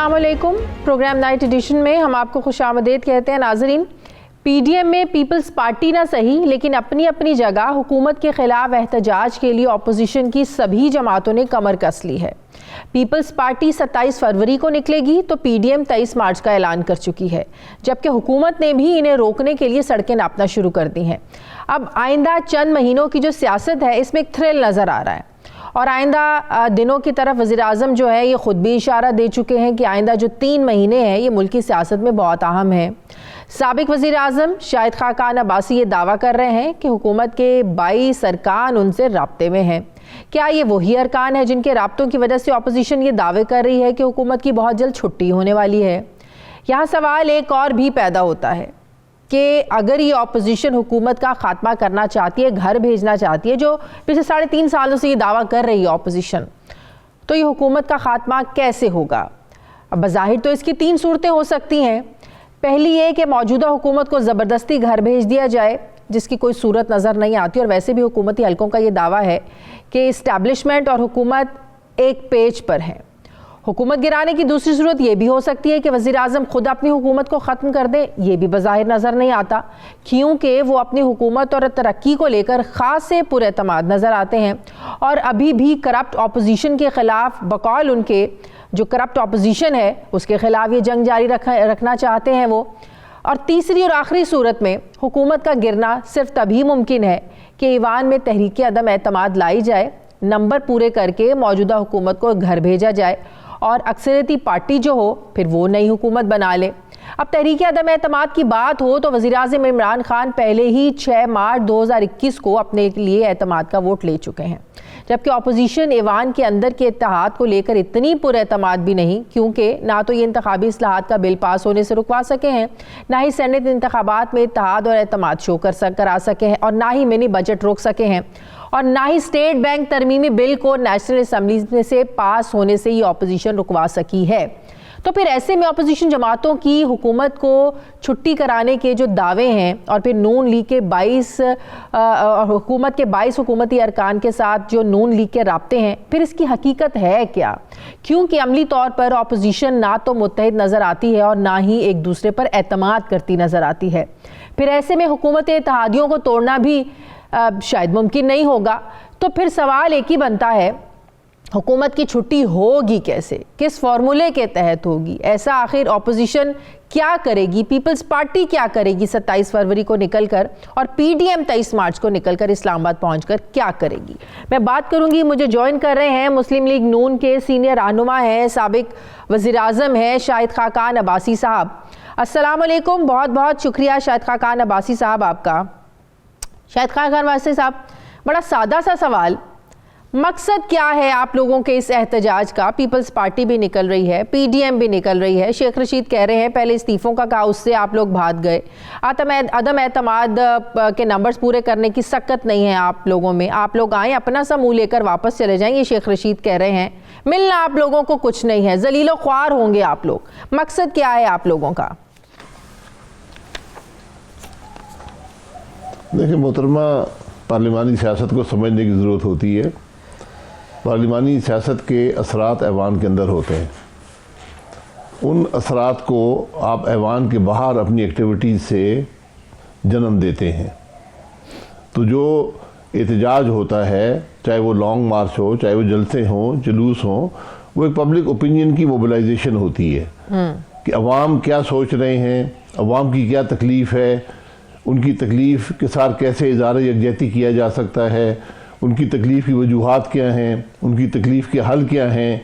अस्सलामुअलैकुम। Programme night addition में हम आपको खुशामदीद कहते हैं। नाजरीन, पीडीएम में पीपल्स पार्टी ना सही लेकिन अपनी अपनी जगह हुकूमत के खिलाफ एहतजाज के लिए अपोजिशन की सभी जमातों ने कमर कस ली है। पीपल्स पार्टी 27 फरवरी को निकलेगी तो पीडीएम 23 मार्च का ऐलान कर चुकी है, जबकि हुकूमत ने भी इन्हें रोकने के लिए सड़कें नापना शुरू कर दी हैं। अब आइंदा चंद महीनों की जो सियासत है इसमें एक थ्रिल नज़र आ रहा है और आइंदा दिनों की तरफ वज़ीर आज़म जो है ये ख़ुद भी इशारा दे चुके हैं कि आइंदा जो 3 महीने हैं ये मुल्क की सियासत में बहुत अहम है। साबिक वज़ीर आज़म शाहिद खाकान अब्बासी ये दावा कर रहे हैं कि हुकूमत के 22 अरकान उनसे राब्ते में हैं। क्या ये वही अरकान है जिनके राब्तों की वजह से अपोजिशन ये दावे कर रही है कि हुकूमत की बहुत जल्द छुट्टी होने वाली है? यहाँ सवाल एक और भी पैदा होता है कि अगर ये अपोजिशन हुकूमत का खात्मा करना चाहती है, घर भेजना चाहती है, जो पिछले 3.5 सालों से ये दावा कर रही है अपोजिशन, तो ये हुकूमत का खात्मा कैसे होगा? अब बज़ाहिर तो इसकी 3 सूरतें हो सकती हैं। पहली ये कि मौजूदा हुकूमत को ज़बरदस्ती घर भेज दिया जाए, जिसकी कोई सूरत नज़र नहीं आती और वैसे भी हुकूमती हलकों का ये दावा है कि इस्टेब्लिशमेंट और हुकूमत एक पेज पर है। हुकूमत गिराने की दूसरी सूरत यह भी हो सकती है कि वज़ीर आज़म खुद अपनी हुकूमत को ख़त्म कर दे। ये भी बज़ाहिर नज़र नहीं आता, क्योंकि वो अपनी हुकूमत और तरक्की को लेकर ख़ास से पुरएतमाद नज़र आते हैं और अभी भी करप्ट अपोजिशन के ख़िलाफ़ बकौल उनके जो करप्ट अपोजिशन है उसके ख़िलाफ़ ये जंग जारी रखना चाहते हैं वो। और तीसरी और आखिरी सूरत में हुकूमत का गिरना सिर्फ तभी मुमकिन है कि ईवान में तहरीक अदम एतमाद लाई जाए, नंबर पूरे करके मौजूदा हुकूमत को घर भेजा जाए और अक्सरियती पार्टी जो हो फिर वो नई हुकूमत बना ले। अब तहरीक अदम एतमाद की बात हो तो वज़ीर आज़म इमरान खान पहले ही 6 मार्च 2021 को अपने लिए एतमाद का वोट ले चुके हैं, जबकि अपोजिशन ईवान के अंदर के इत्तेहाद को लेकर इतनी पुरएतमाद भी नहीं, क्योंकि ना तो ये इंतखाबी इस्लाहात का बिल पास होने से रुकवा सके हैं, ना ही सेनेट इंतखाबात में इत्तेहाद और एतमाद शो करा सके हैं, और ना ही मिनी बजट रोक सके हैं, और ना ही स्टेट बैंक तरमीमी बिल को नेशनल असम्बली से पास होने से ये अपोजिशन रुकवा सकी है। तो फिर ऐसे में अपोजिशन जमातों की हुकूमत को छुट्टी कराने के जो दावे हैं और फिर नून लीग के 22 हुकूमत के 22 हुकूमती अरकान के साथ जो नून लीग के राब्ते हैं, फिर इसकी हकीकत है क्या? क्योंकि अमली तौर पर अपोजिशन ना तो मुत्तहिद नज़र आती है और ना ही एक दूसरे पर एतमाद करती नज़र आती है। फिर ऐसे में हुकूमत इत्तेहादियों को तोड़ना भी शायद मुमकिन नहीं होगा। तो फिर सवाल एक ही बनता है, हुकूमत की छुट्टी होगी कैसे, किस फार्मूले के तहत होगी? ऐसा आखिर अपोजिशन क्या करेगी, पीपल्स पार्टी क्या करेगी 27 फरवरी को निकलकर, और पीडीएम 23 मार्च को निकलकर इस्लामाबाद पहुंचकर क्या करेगी? मैं बात करूंगी, मुझे ज्वाइन कर रहे हैं मुस्लिम लीग नून के सीनियर रहनुमा हैं, साबिक वज़ीर आज़म हैं शाहिद खाकान अब्बासी साहब। अस्सलाम वालेकुम, बहुत बहुत शुक्रिया शाहिद खाकान अब्बासी साहब आपका। शाहिद खाकान अब्बासी साहब, बड़ा सादा सा सवाल, मकसद क्या है आप लोगों के इस एहतजाज का? पीपल्स पार्टी भी निकल रही है, पीडीएम भी निकल रही है, शेख रशीद कह रहे हैं पहले इस्तीफ़ों का कहा, उससे आप लोग भाग गए, अदम एतमाद के नंबर्स पूरे करने की सक्कत नहीं है आप लोगों में, आप लोग आएँ अपना सा मुँह लेकर वापस चले जाएँ, ये शेख रशीद कह रहे हैं, मिलना आप लोगों को कुछ नहीं है, जलीलो ख्वार होंगे आप लोग। मकसद क्या है आप लोगों का? देखिए मोहतरमा, पार्लिमानी सियासत को समझने की ज़रूरत होती है। पार्लिमानी सियासत के असरात ऐवान के अंदर होते हैं, उन असरात को आप ऐवान के बाहर अपनी एक्टिविटीज़ से जन्म देते हैं। तो जो एहतजाज होता है, चाहे वो लॉन्ग मार्च हो, चाहे वो जलसे हों, जुलूस हों, वो एक पब्लिक ओपिनियन की मोबिलाइजेशन होती है कि अवाम क्या सोच रहे हैं, अवाम की क्या तकलीफ़ है, उनकी तकलीफ़ के साथ कैसे इज़हार यकजहती किया जा सकता है, उनकी तकलीफ़ की वजूहात क्या हैं, उनकी तकलीफ़ के हल क्या हैं,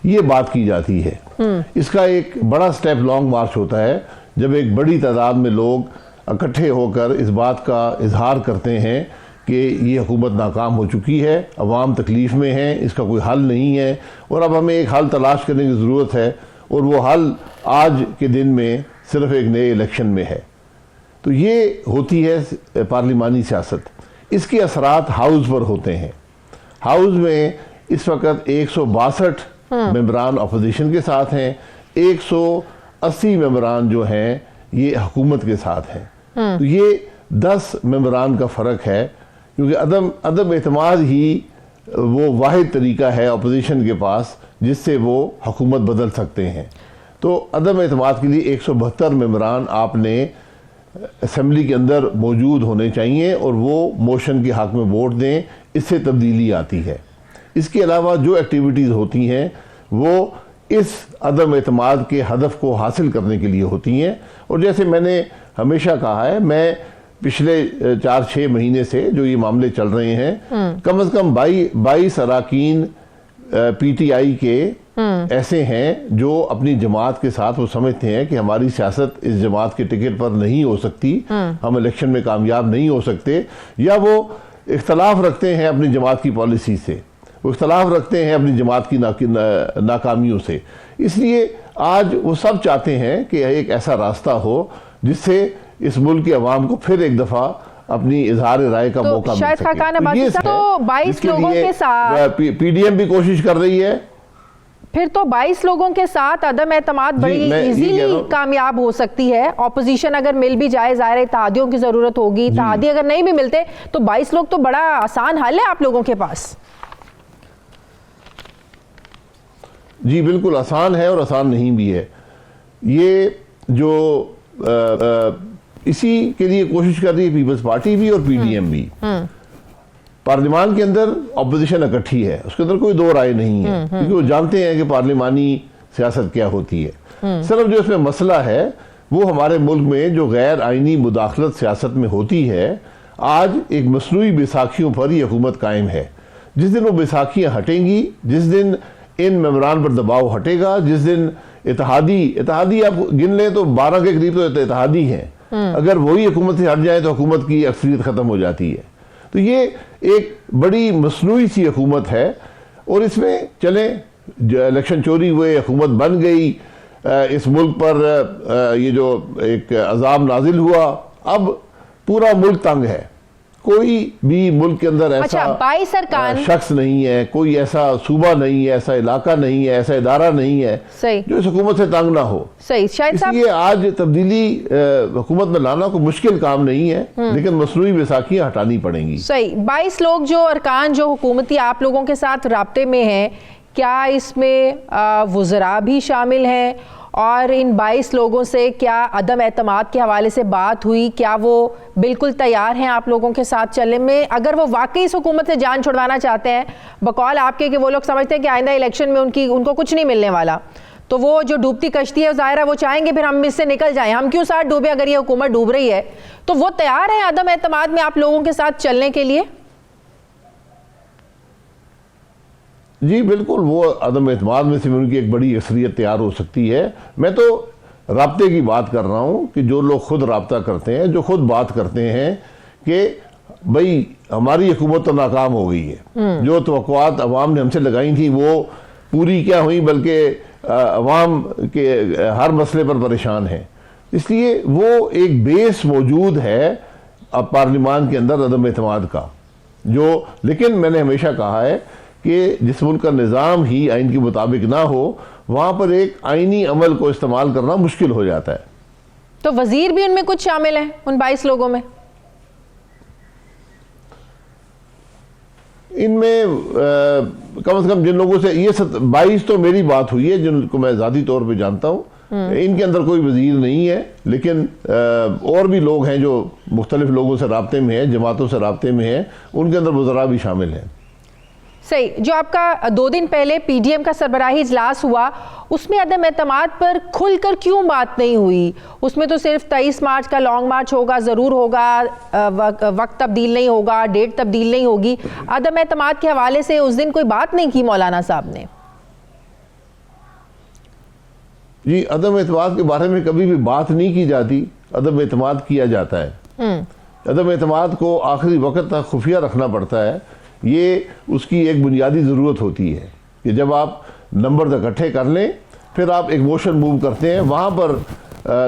ये बात की जाती है। इसका एक बड़ा स्टेप लॉन्ग मार्च होता है, जब एक बड़ी तादाद में लोग इकट्ठे होकर इस बात का इजहार करते हैं कि ये हुकूमत नाकाम हो चुकी है, अवाम तकलीफ़ में है, इसका कोई हल नहीं है और अब हमें एक हल तलाश करने की ज़रूरत है, और वो हल आज के दिन में सिर्फ एक नए इलेक्शन में है। तो ये होती है पार्लिमानी सियासत। इसके असरात हाउस पर होते हैं। हाउस में इस वक्त 162 मेंबरान अपोजिशन के साथ हैं, 180 मेंबरान जो हैं ये हुकूमत के साथ हैं। तो ये 10 मेंबरान का फ़र्क है, क्योंकि अदम एतमाद ही वो वाहिद तरीका है अपोजिशन के पास जिससे वो हुकूमत बदल सकते हैं। तो अदम एतमाद के लिए 172 मेंबरान आपने असेंबली के अंदर मौजूद होने चाहिए और वो मोशन के हक में वोट दें, इससे तब्दीली आती है। इसके अलावा जो एक्टिविटीज़ होती हैं वो इस अदम एतमाद के हदफ को हासिल करने के लिए होती हैं। और जैसे मैंने हमेशा कहा है, मैं पिछले 4-6 महीने से जो ये मामले चल रहे हैं, कम से कम 22 अरकान PTI के ऐसे हैं जो अपनी जमात के साथ वो समझते हैं कि हमारी सियासत इस जमात के टिकट पर नहीं हो सकती, हम इलेक्शन में कामयाब नहीं हो सकते, या वो इख्तलाफ रखते हैं अपनी जमात की पॉलिसी से, वो इख्तलाफ रखते हैं अपनी जमात की नाकामियों से। इसलिए आज वो सब चाहते हैं कि एक ऐसा रास्ता हो जिससे इस मुल्क की आवाम को फिर एक दफ़ा अपनी इजहार राय का मौका मिल सके। तो 22 लोगों के साथ PDM भी कोशिश कर रही है। फिर तो 22 लोगों के साथ अदम एतमाद बड़ी इजीली कामयाब हो सकती है। ऑपोजिशन अगर मिल भी जाए, ज़ाहिर है इत्तेहादियों की ज़रूरत होगी, इत्तेहादी अगर नहीं भी मिलते तो 22 लोग तो बड़ा आसान हल है आप लोगों के पास। जी बिल्कुल आसान है और आसान नहीं भी है। ये जो इसी के लिए कोशिश कर रही है पीपल्स पार्टी भी और PDM भी। पार्लियामान के अंदर अपोजिशन इकट्ठी है, उसके अंदर कोई दो राय नहीं है, क्योंकि वो जानते हैं कि पार्लियामानी सियासत क्या होती है। सिर्फ जो इसमें मसला है वो हमारे मुल्क में जो गैर आइनी मुदाखलत सियासत में होती है, आज एक मसनूई बैसाखियों पर ही हुकूमत कायम है। जिस दिन वो बैसाखियाँ हटेंगी, जिस दिन इन मेंबरान पर दबाव हटेगा, जिस दिन इत्तेहादी आप गिन लें तो 12 के करीब तो इत्तेहादी हैं, अगर वही हुकूमत से हट जाए तो हुकूमत की अक्सरियत ख़त्म हो जाती है। तो ये एक बड़ी मसनूई सी हुकूमत है और इसमें चले इलेक्शन चोरी हुए, हुकूमत बन गई, इस मुल्क पर ये जो एक अजाब नाजिल हुआ, अब पूरा मुल्क तंग है। कोई भी मुल्क के अंदर ऐसा 22 अरकान शख्स नहीं है, कोई ऐसा सूबा नहीं है, ऐसा इलाका नहीं है, ऐसा इदारा नहीं है जो इस हुकूमत से तंग ना हो। सही, शायद इसलिए आज तब्दीली हुकूमत में लाना कोई मुश्किल काम नहीं है, लेकिन मसनूई बैसाखियां हटानी पड़ेंगी। सही। 22 लोग जो अरकान जो हुकूमती आप लोगों के साथ राब्ते में हैं, क्या इसमें वुज़रा भी शामिल हैं? और इन 22 लोगों से क्या अदम एतमाद के हवाले से बात हुई? क्या वो बिल्कुल तैयार हैं आप लोगों के साथ चलने में? अगर वो वाकई इस हुकूमत से जान छुड़वाना चाहते हैं, बकौल आपके कि वो लोग समझते हैं कि आइंदा इलेक्शन में उनको कुछ नहीं मिलने वाला, तो वो जो डूबती कश्ती है ज़ाहिर है वो चाहेंगे फिर हम इससे निकल जाएं, हम क्यों साथ डूबे अगर ये हुकूमत डूब रही है। तो वो तैयार है अदम एतमाद में आप लोगों के साथ चलने के लिए? जी बिल्कुल, वो अदम एतमाद में से उनकी एक बड़ी अक्सरियत तैयार हो सकती है। मैं तो राब्ते की बात कर रहा हूँ कि जो लोग खुद राब्ता करते हैं, जो खुद बात करते हैं कि भाई हमारी हुकूमत तो नाकाम हो गई है, जो तवक्कुआत अवाम ने हमसे लगाई थी वो पूरी क्या हुई, बल्कि अवाम के हर मसले पर परेशान है। इसलिए वो एक बेस मौजूद है अब पार्लियामान के अंदर अदम एतमाद का, जो लेकिन मैंने हमेशा कहा है कि जिस मुल्क का निज़ाम ही आइन के मुताबिक ना हो, वहाँ पर एक आइनी अमल को इस्तेमाल करना मुश्किल हो जाता है। तो वजीर भी उनमें कुछ शामिल हैं उन 22 लोगों में? इनमें कम से कम जिन लोगों से ये 22 तो मेरी बात हुई है, जिनको मैं ज़ाती तौर पे जानता हूँ, इनके अंदर कोई वजीर नहीं है, लेकिन और भी लोग हैं जो मुख्तलिफ लोगों से राब्ते में हैं, जमातों से राब्ते में हैं, उनके अंदर वज़रा भी शामिल हैं। सही। जो आपका 2 दिन पहले PDM का सरबराही इजलास हुआ, उसमें अदम एतमाद पर खुलकर क्यों बात नहीं हुई? उसमें तो सिर्फ 23 मार्च का लॉन्ग मार्च होगा, ज़रूर होगा, वक्त तब्दील नहीं होगा, डेट तब्दील नहीं होगी। अदम एतमाद के हवाले से उस दिन कोई बात नहीं की मौलाना साहब ने? जी, अदम एतमाद के बारे में कभी भी बात नहीं की जाती, अदम एतमाद किया जाता है। अदम एतमाद को आखिरी वक्त तक खुफिया रखना पड़ता है। ये उसकी एक बुनियादी ज़रूरत होती है कि जब आप नंबर इकट्ठे कर लें, फिर आप एक मोशन मूव करते हैं, वहाँ पर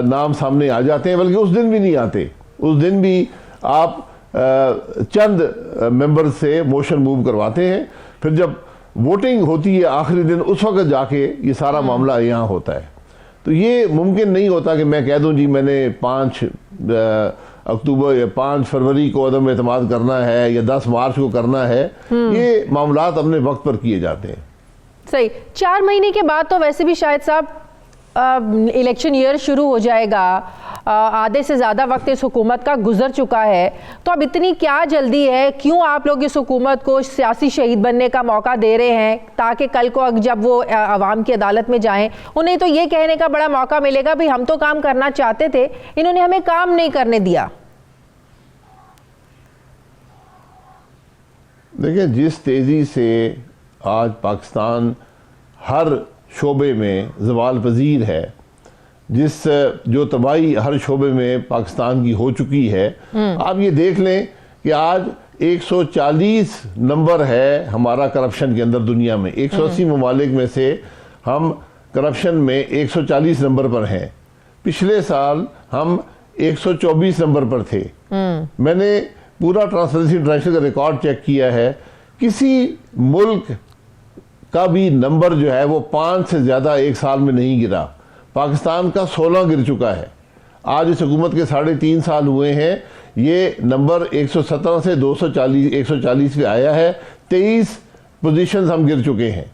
नाम सामने आ जाते हैं, बल्कि उस दिन भी नहीं आते। उस दिन भी आप चंद मेंबर से मोशन मूव करवाते हैं, फिर जब वोटिंग होती है आखिरी दिन, उस वक्त जाके ये सारा मामला यहाँ होता है। तो ये मुमकिन नहीं होता कि मैं कह दूं जी मैंने 5 अक्टूबर या 5 फरवरी को अदम एतमाद करना है या 10 मार्च को करना है, ये मामलात अपने वक्त पर किए जाते हैं। सही। 4 महीने के बाद तो वैसे भी शायद साहब इलेक्शन ईयर शुरू हो जाएगा, आधे से ज़्यादा वक्त इस हुकूमत का गुजर चुका है, तो अब इतनी क्या जल्दी है? क्यों आप लोग इस हुकूमत को सियासी शहीद बनने का मौका दे रहे हैं, ताकि कल को जब वो अवाम की अदालत में जाएं उन्हें तो ये कहने का बड़ा मौका मिलेगा भाई हम तो काम करना चाहते थे, इन्होंने हमें काम नहीं करने दिया। देखिए, जिस तेज़ी से आज पाकिस्तान हर शोबे में ज़वाल पजीर है, जो तबाही हर शोबे में पाकिस्तान की हो चुकी है, आप ये देख लें कि आज 140 नंबर है हमारा करप्शन के अंदर दुनिया में। 180 ममालिक में से हम करप्शन में 140 नंबर पर हैं। पिछले साल हम 124 नंबर पर थे। मैंने पूरा ट्रांसपेरेंसी इंटरनेशनल का रिकॉर्ड चेक किया है, किसी मुल्क का भी नंबर जो है वो 5 से ज़्यादा एक साल में नहीं गिरा। पाकिस्तान का 16 गिर चुका है। आज इस हुकूमत के 3.5 साल हुए हैं, ये नंबर 117 से 140 पे आया है। 23 पोजीशंस हम गिर चुके हैं।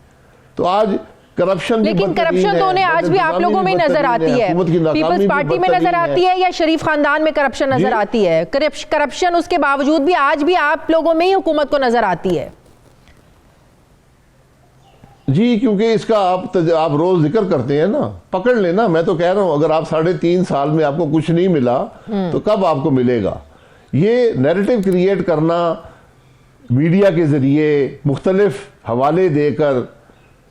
तो आज करप्शन, लेकिन करप्शन तो आज भी आप लोगों में नजर आती है, पीपल्स पार्टी में नजर आती है या शरीफ खानदान में करप्शन नजर आती है? करप्शन उसके बावजूद भी आज भी आप लोगों में ही हुकूमत को नजर आती है। जी, क्योंकि इसका आप रोज जिक्र करते हैं ना, पकड़ लेना। मैं तो कह रहा हूं, अगर आप 3.5 साल में आपको कुछ नहीं मिला तो कब आपको मिलेगा? ये नैरेटिव क्रिएट करना मीडिया के जरिए मुख्तलिफ हवाले देकर,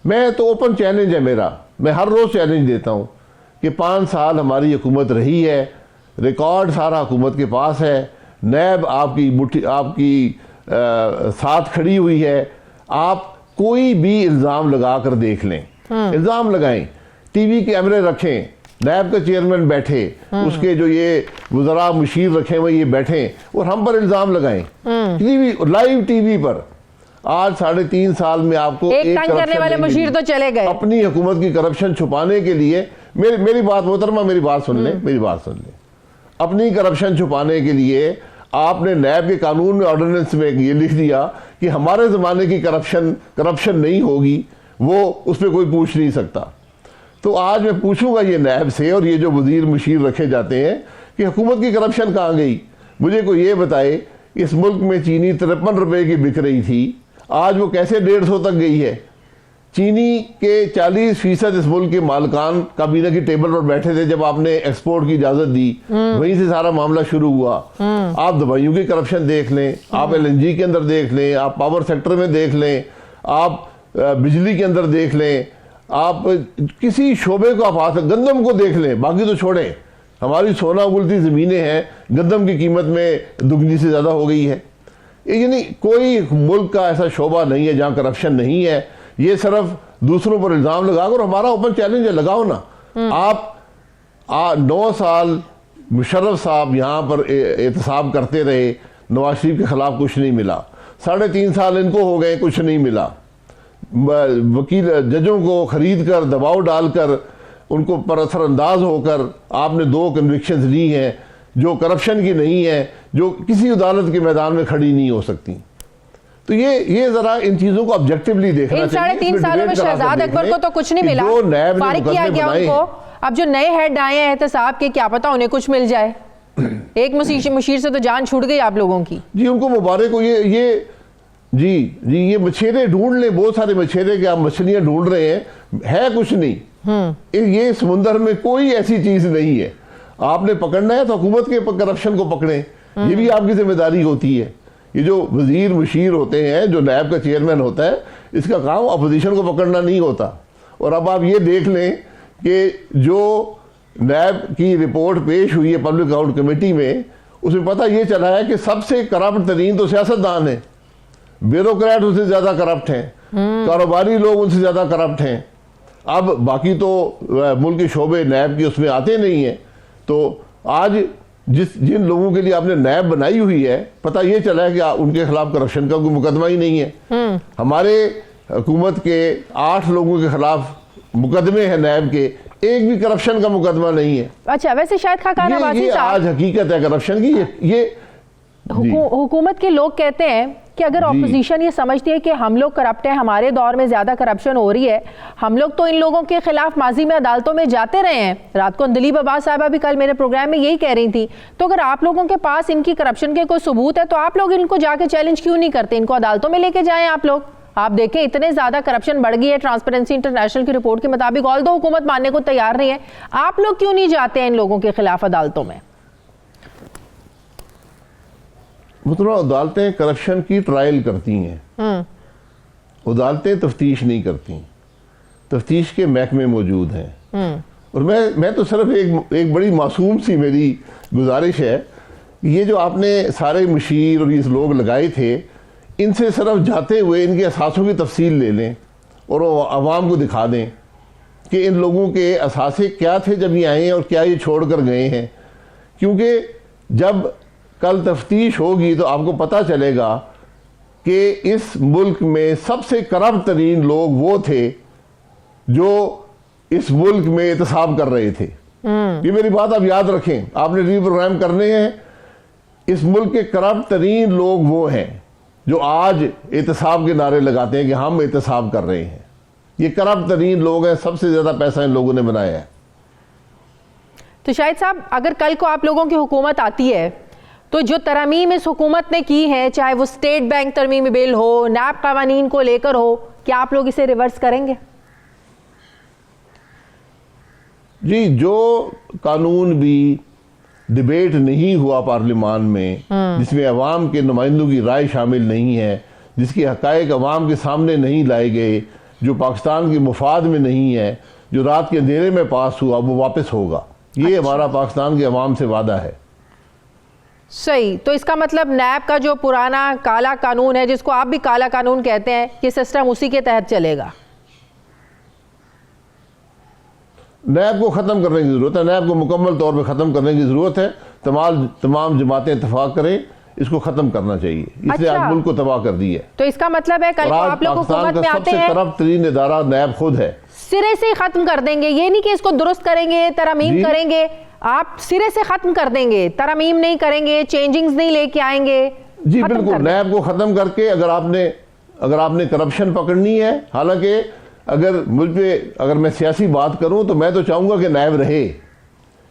मैं तो ओपन चैलेंज है मेरा, मैं हर रोज चैलेंज देता हूं कि 5 साल हमारी हुकूमत रही है, रिकॉर्ड सारा हुकूमत के पास है, नैब आपकी साथ खड़ी हुई है। आप कोई भी इल्ज़ाम लगा कर देख लें, इल्ज़ाम लगाएं, टीवी कैमरे रखें, नैब का चेयरमैन बैठे, उसके जो ये वज़रा मुशीर रखे हुए ये बैठे और हम पर इल्ज़ाम लगाएं, लाइव टीवी पर। आज 3.5 साल में आपको एक तंग करने वाले मुशीर तो चले गए। अपनी हुकूमत की करप्शन छुपाने के लिए, मेरी बात मोहतरमा, मेरी बात सुन लें। अपनी करप्शन छुपाने के लिए आपने नैब के कानून में, ऑर्डिनेंस में ये लिख दिया कि हमारे ज़माने की करप्शन नहीं होगी, वो उस पर कोई पूछ नहीं सकता। तो आज मैं पूछूंगा ये नैब से और ये जो वजीर मुशीर रखे जाते हैं कि हुकूमत की करप्शन कहाँ गई? मुझे कोई ये बताए, इस मुल्क में चीनी 53 रुपए की बिक रही थी, आज वो कैसे 150 तक गई है? चीनी के 40% इस मुल्क के मालकान काबीना की टेबल पर बैठे थे जब आपने एक्सपोर्ट की इजाजत दी, वहीं से सारा मामला शुरू हुआ। आप दवाइयों की करप्शन देख लें, आप LNG के अंदर देख लें, आप पावर सेक्टर में देख लें, आप बिजली के अंदर देख लें, आप किसी शोबे को आप गंदम को देख लें, बाकी तो छोड़ें। हमारी सोना उगलती ज़मीनें हैं, गंदम की कीमत में दुगनी से ज़्यादा हो गई है। यानी कोई मुल्क का ऐसा शोबा नहीं है जहाँ करप्शन नहीं है। ये सिर्फ दूसरों पर इल्ज़ाम लगाकर, हमारा ओपन चैलेंज है, लगाओ ना। आप 9 साल मुशर्रफ साहब यहाँ पर एहतसाब करते रहे, नवाज शरीफ के खिलाफ कुछ नहीं मिला। 3.5 साल इनको हो गए, कुछ नहीं मिला। वकील जजों को खरीद कर, दबाव डालकर, उनको पर असरअंदाज होकर आपने 2 कन्विक्शंस ली हैं जो करप्शन की नहीं है, जो किसी अदालत के मैदान में खड़ी नहीं हो सकती। तो ये जरा इन चीजों को ऑब्जेक्टिवली देखना चाहिए। 3.5 सालों में शहजाद अकबर को तो कुछ नहीं मिला, फारिग किया गया उनको। अब जो नए हेड आए हैं एहतसाब के, क्या पता उन्हें कुछ मिल जाए। एक मुशीर से तो जान छूट गई आप लोगों की। जी, उनको मुबारक हो। ये मछेरे ढूंढ लें, बहुत सारे मछेरे के आप मछलियां ढूंढ रहे हैं, है कुछ नहीं। ये समुंदर में कोई ऐसी चीज नहीं है। आपने पकड़ना है तो हुकूमत के करप्शन को पकड़ें, ये भी आपकी जिम्मेदारी होती है। ये जो वजीर मुशीर होते हैं, जो नैब का चेयरमैन होता है, इसका काम अपोजिशन को पकड़ना नहीं होता। और अब आप ये देख लें कि जो नैब की रिपोर्ट पेश हुई है पब्लिक अकाउंट कमेटी में, उसमें पता ये चला है कि सबसे करप्ट तरीन तो सियासतदान है, ब्यूरोक्रेट उनसे ज्यादा करप्ट हैं, कारोबारी लोग उनसे ज्यादा करप्ट हैं। अब बाकी तो मुल्क के शोबे नैब की उसमें आते नहीं हैं। तो आज जिन लोगों के लिए आपने नैब बनाई हुई है, पता ये चला है कि उनके खिलाफ करप्शन का कोई मुकदमा ही नहीं है। हमारे हुकूमत के 8 लोगों के खिलाफ मुकदमे हैं नैब के, एक भी करप्शन का मुकदमा नहीं है। अच्छा, वैसे शायद खाकान अब्बासी साहब, आज हकीकत है करप्शन की। ये हुकूमत के लोग कहते हैं कि अगर ऑपोजिशन ये समझती है कि हम लोग करप्ट हैं, हमारे दौर में ज़्यादा करप्शन हो रही है, हम लोग तो इन लोगों के खिलाफ माजी में अदालतों में जाते रहे हैं। रात को दिलीप अब्बास साहबा भी कल मेरे प्रोग्राम में यही कह रही थी। तो अगर आप लोगों के पास इनकी करप्शन के कोई सबूत है तो आप लोग इनको जाके चैलेंज क्यों नहीं करते? इनको अदालतों में लेके जाएं आप लोग। आप देखें इतने ज़्यादा करप्शन बढ़ गई है ट्रांसपेरेंसी इंटरनेशनल की रिपोर्ट के मुताबिक, ऑल दो हुकूमत मानने को तैयार नहीं है। आप लोग क्यों नहीं जाते हैं इन लोगों के खिलाफ अदालतों में? मतलब अदालतें करप्शन की ट्रायल करती हैं, अदालतें तफ्तीश नहीं करती। तफ्तीश के महकमे मौजूद हैं। और मैं तो सिर्फ एक बड़ी मासूम सी मेरी गुजारिश है, ये जो आपने सारे मुशीर और ये लोग लगाए थे, इनसे सिर्फ जाते हुए इनके असासों की तफसील ले लें और आवाम को दिखा दें कि इन लोगों के असासे क्या थे जब ये आए हैं और क्या ये छोड़ कर गए हैं। क्योंकि जब कल तफ्तीश होगी तो आपको पता चलेगा कि इस मुल्क में सबसे करप्ट तरीन लोग वो थे जो इस मुल्क में एहतसाब कर रहे थे। ये मेरी बात आप याद रखें, आपने रीप्रोग्राम करने हैं। इस मुल्क के करप्ट तरीन लोग वो हैं जो आज एहतसाब के नारे लगाते हैं कि हम एहतसाब कर रहे हैं। ये करप्ट तरीन लोग हैं, सबसे ज्यादा पैसा इन लोगों ने बनाया है। तो शाहिद साहब, अगर कल को आप लोगों की हुकूमत आती है तो जो तरमीम इस हुकूमत ने की है, चाहे वो स्टेट बैंक तरमीमी बिल हो, नैब कवानीन को लेकर हो, क्या आप लोग इसे रिवर्स करेंगे? जी, जो कानून भी डिबेट नहीं हुआ पार्लियामान में, जिसमें अवाम के नुमाइंदों की राय शामिल नहीं है, जिसकी हकायक अवाम के सामने नहीं लाए गए, जो पाकिस्तान के मुफाद में नहीं है, जो रात के अंधेरे में पास हुआ, वो वापस होगा। ये हमारा पाकिस्तान के अवाम से वादा है। सही। तो इसका मतलब नैब का जो पुराना काला कानून है, जिसको आप भी काला कानून कहते हैं, ये सिस्टम उसी के तहत चलेगा? नैब को ख़त्म करने की ज़रूरत है, नैब को मुकम्मल तौर पर ख़त्म करने की ज़रूरत है। तमाम जमातें इत्तेफाक करें, इसको ख़त्म करना चाहिए। इसने आज मुल्क को तबाह कर दी है। तो इसका मतलब है कल को आप लोग हुकूमत में आते हैं, करप्ट तरीन इदारा नैब खुद है, सिरे से ख़त्म कर देंगे। ये नहीं कि इसको दुरुस्त करेंगे, तरमीम करेंगे, आप सिरे से ख़त्म कर देंगे, तरमीम नहीं करेंगे, चेंजिंग्स नहीं लेके आएंगे। जी बिल्कुल, नैब को ख़त्म करके अगर आपने करप्शन पकड़नी है, हालांकि अगर मैं सियासी बात करूं तो मैं तो चाहूंगा कि नैब रहे,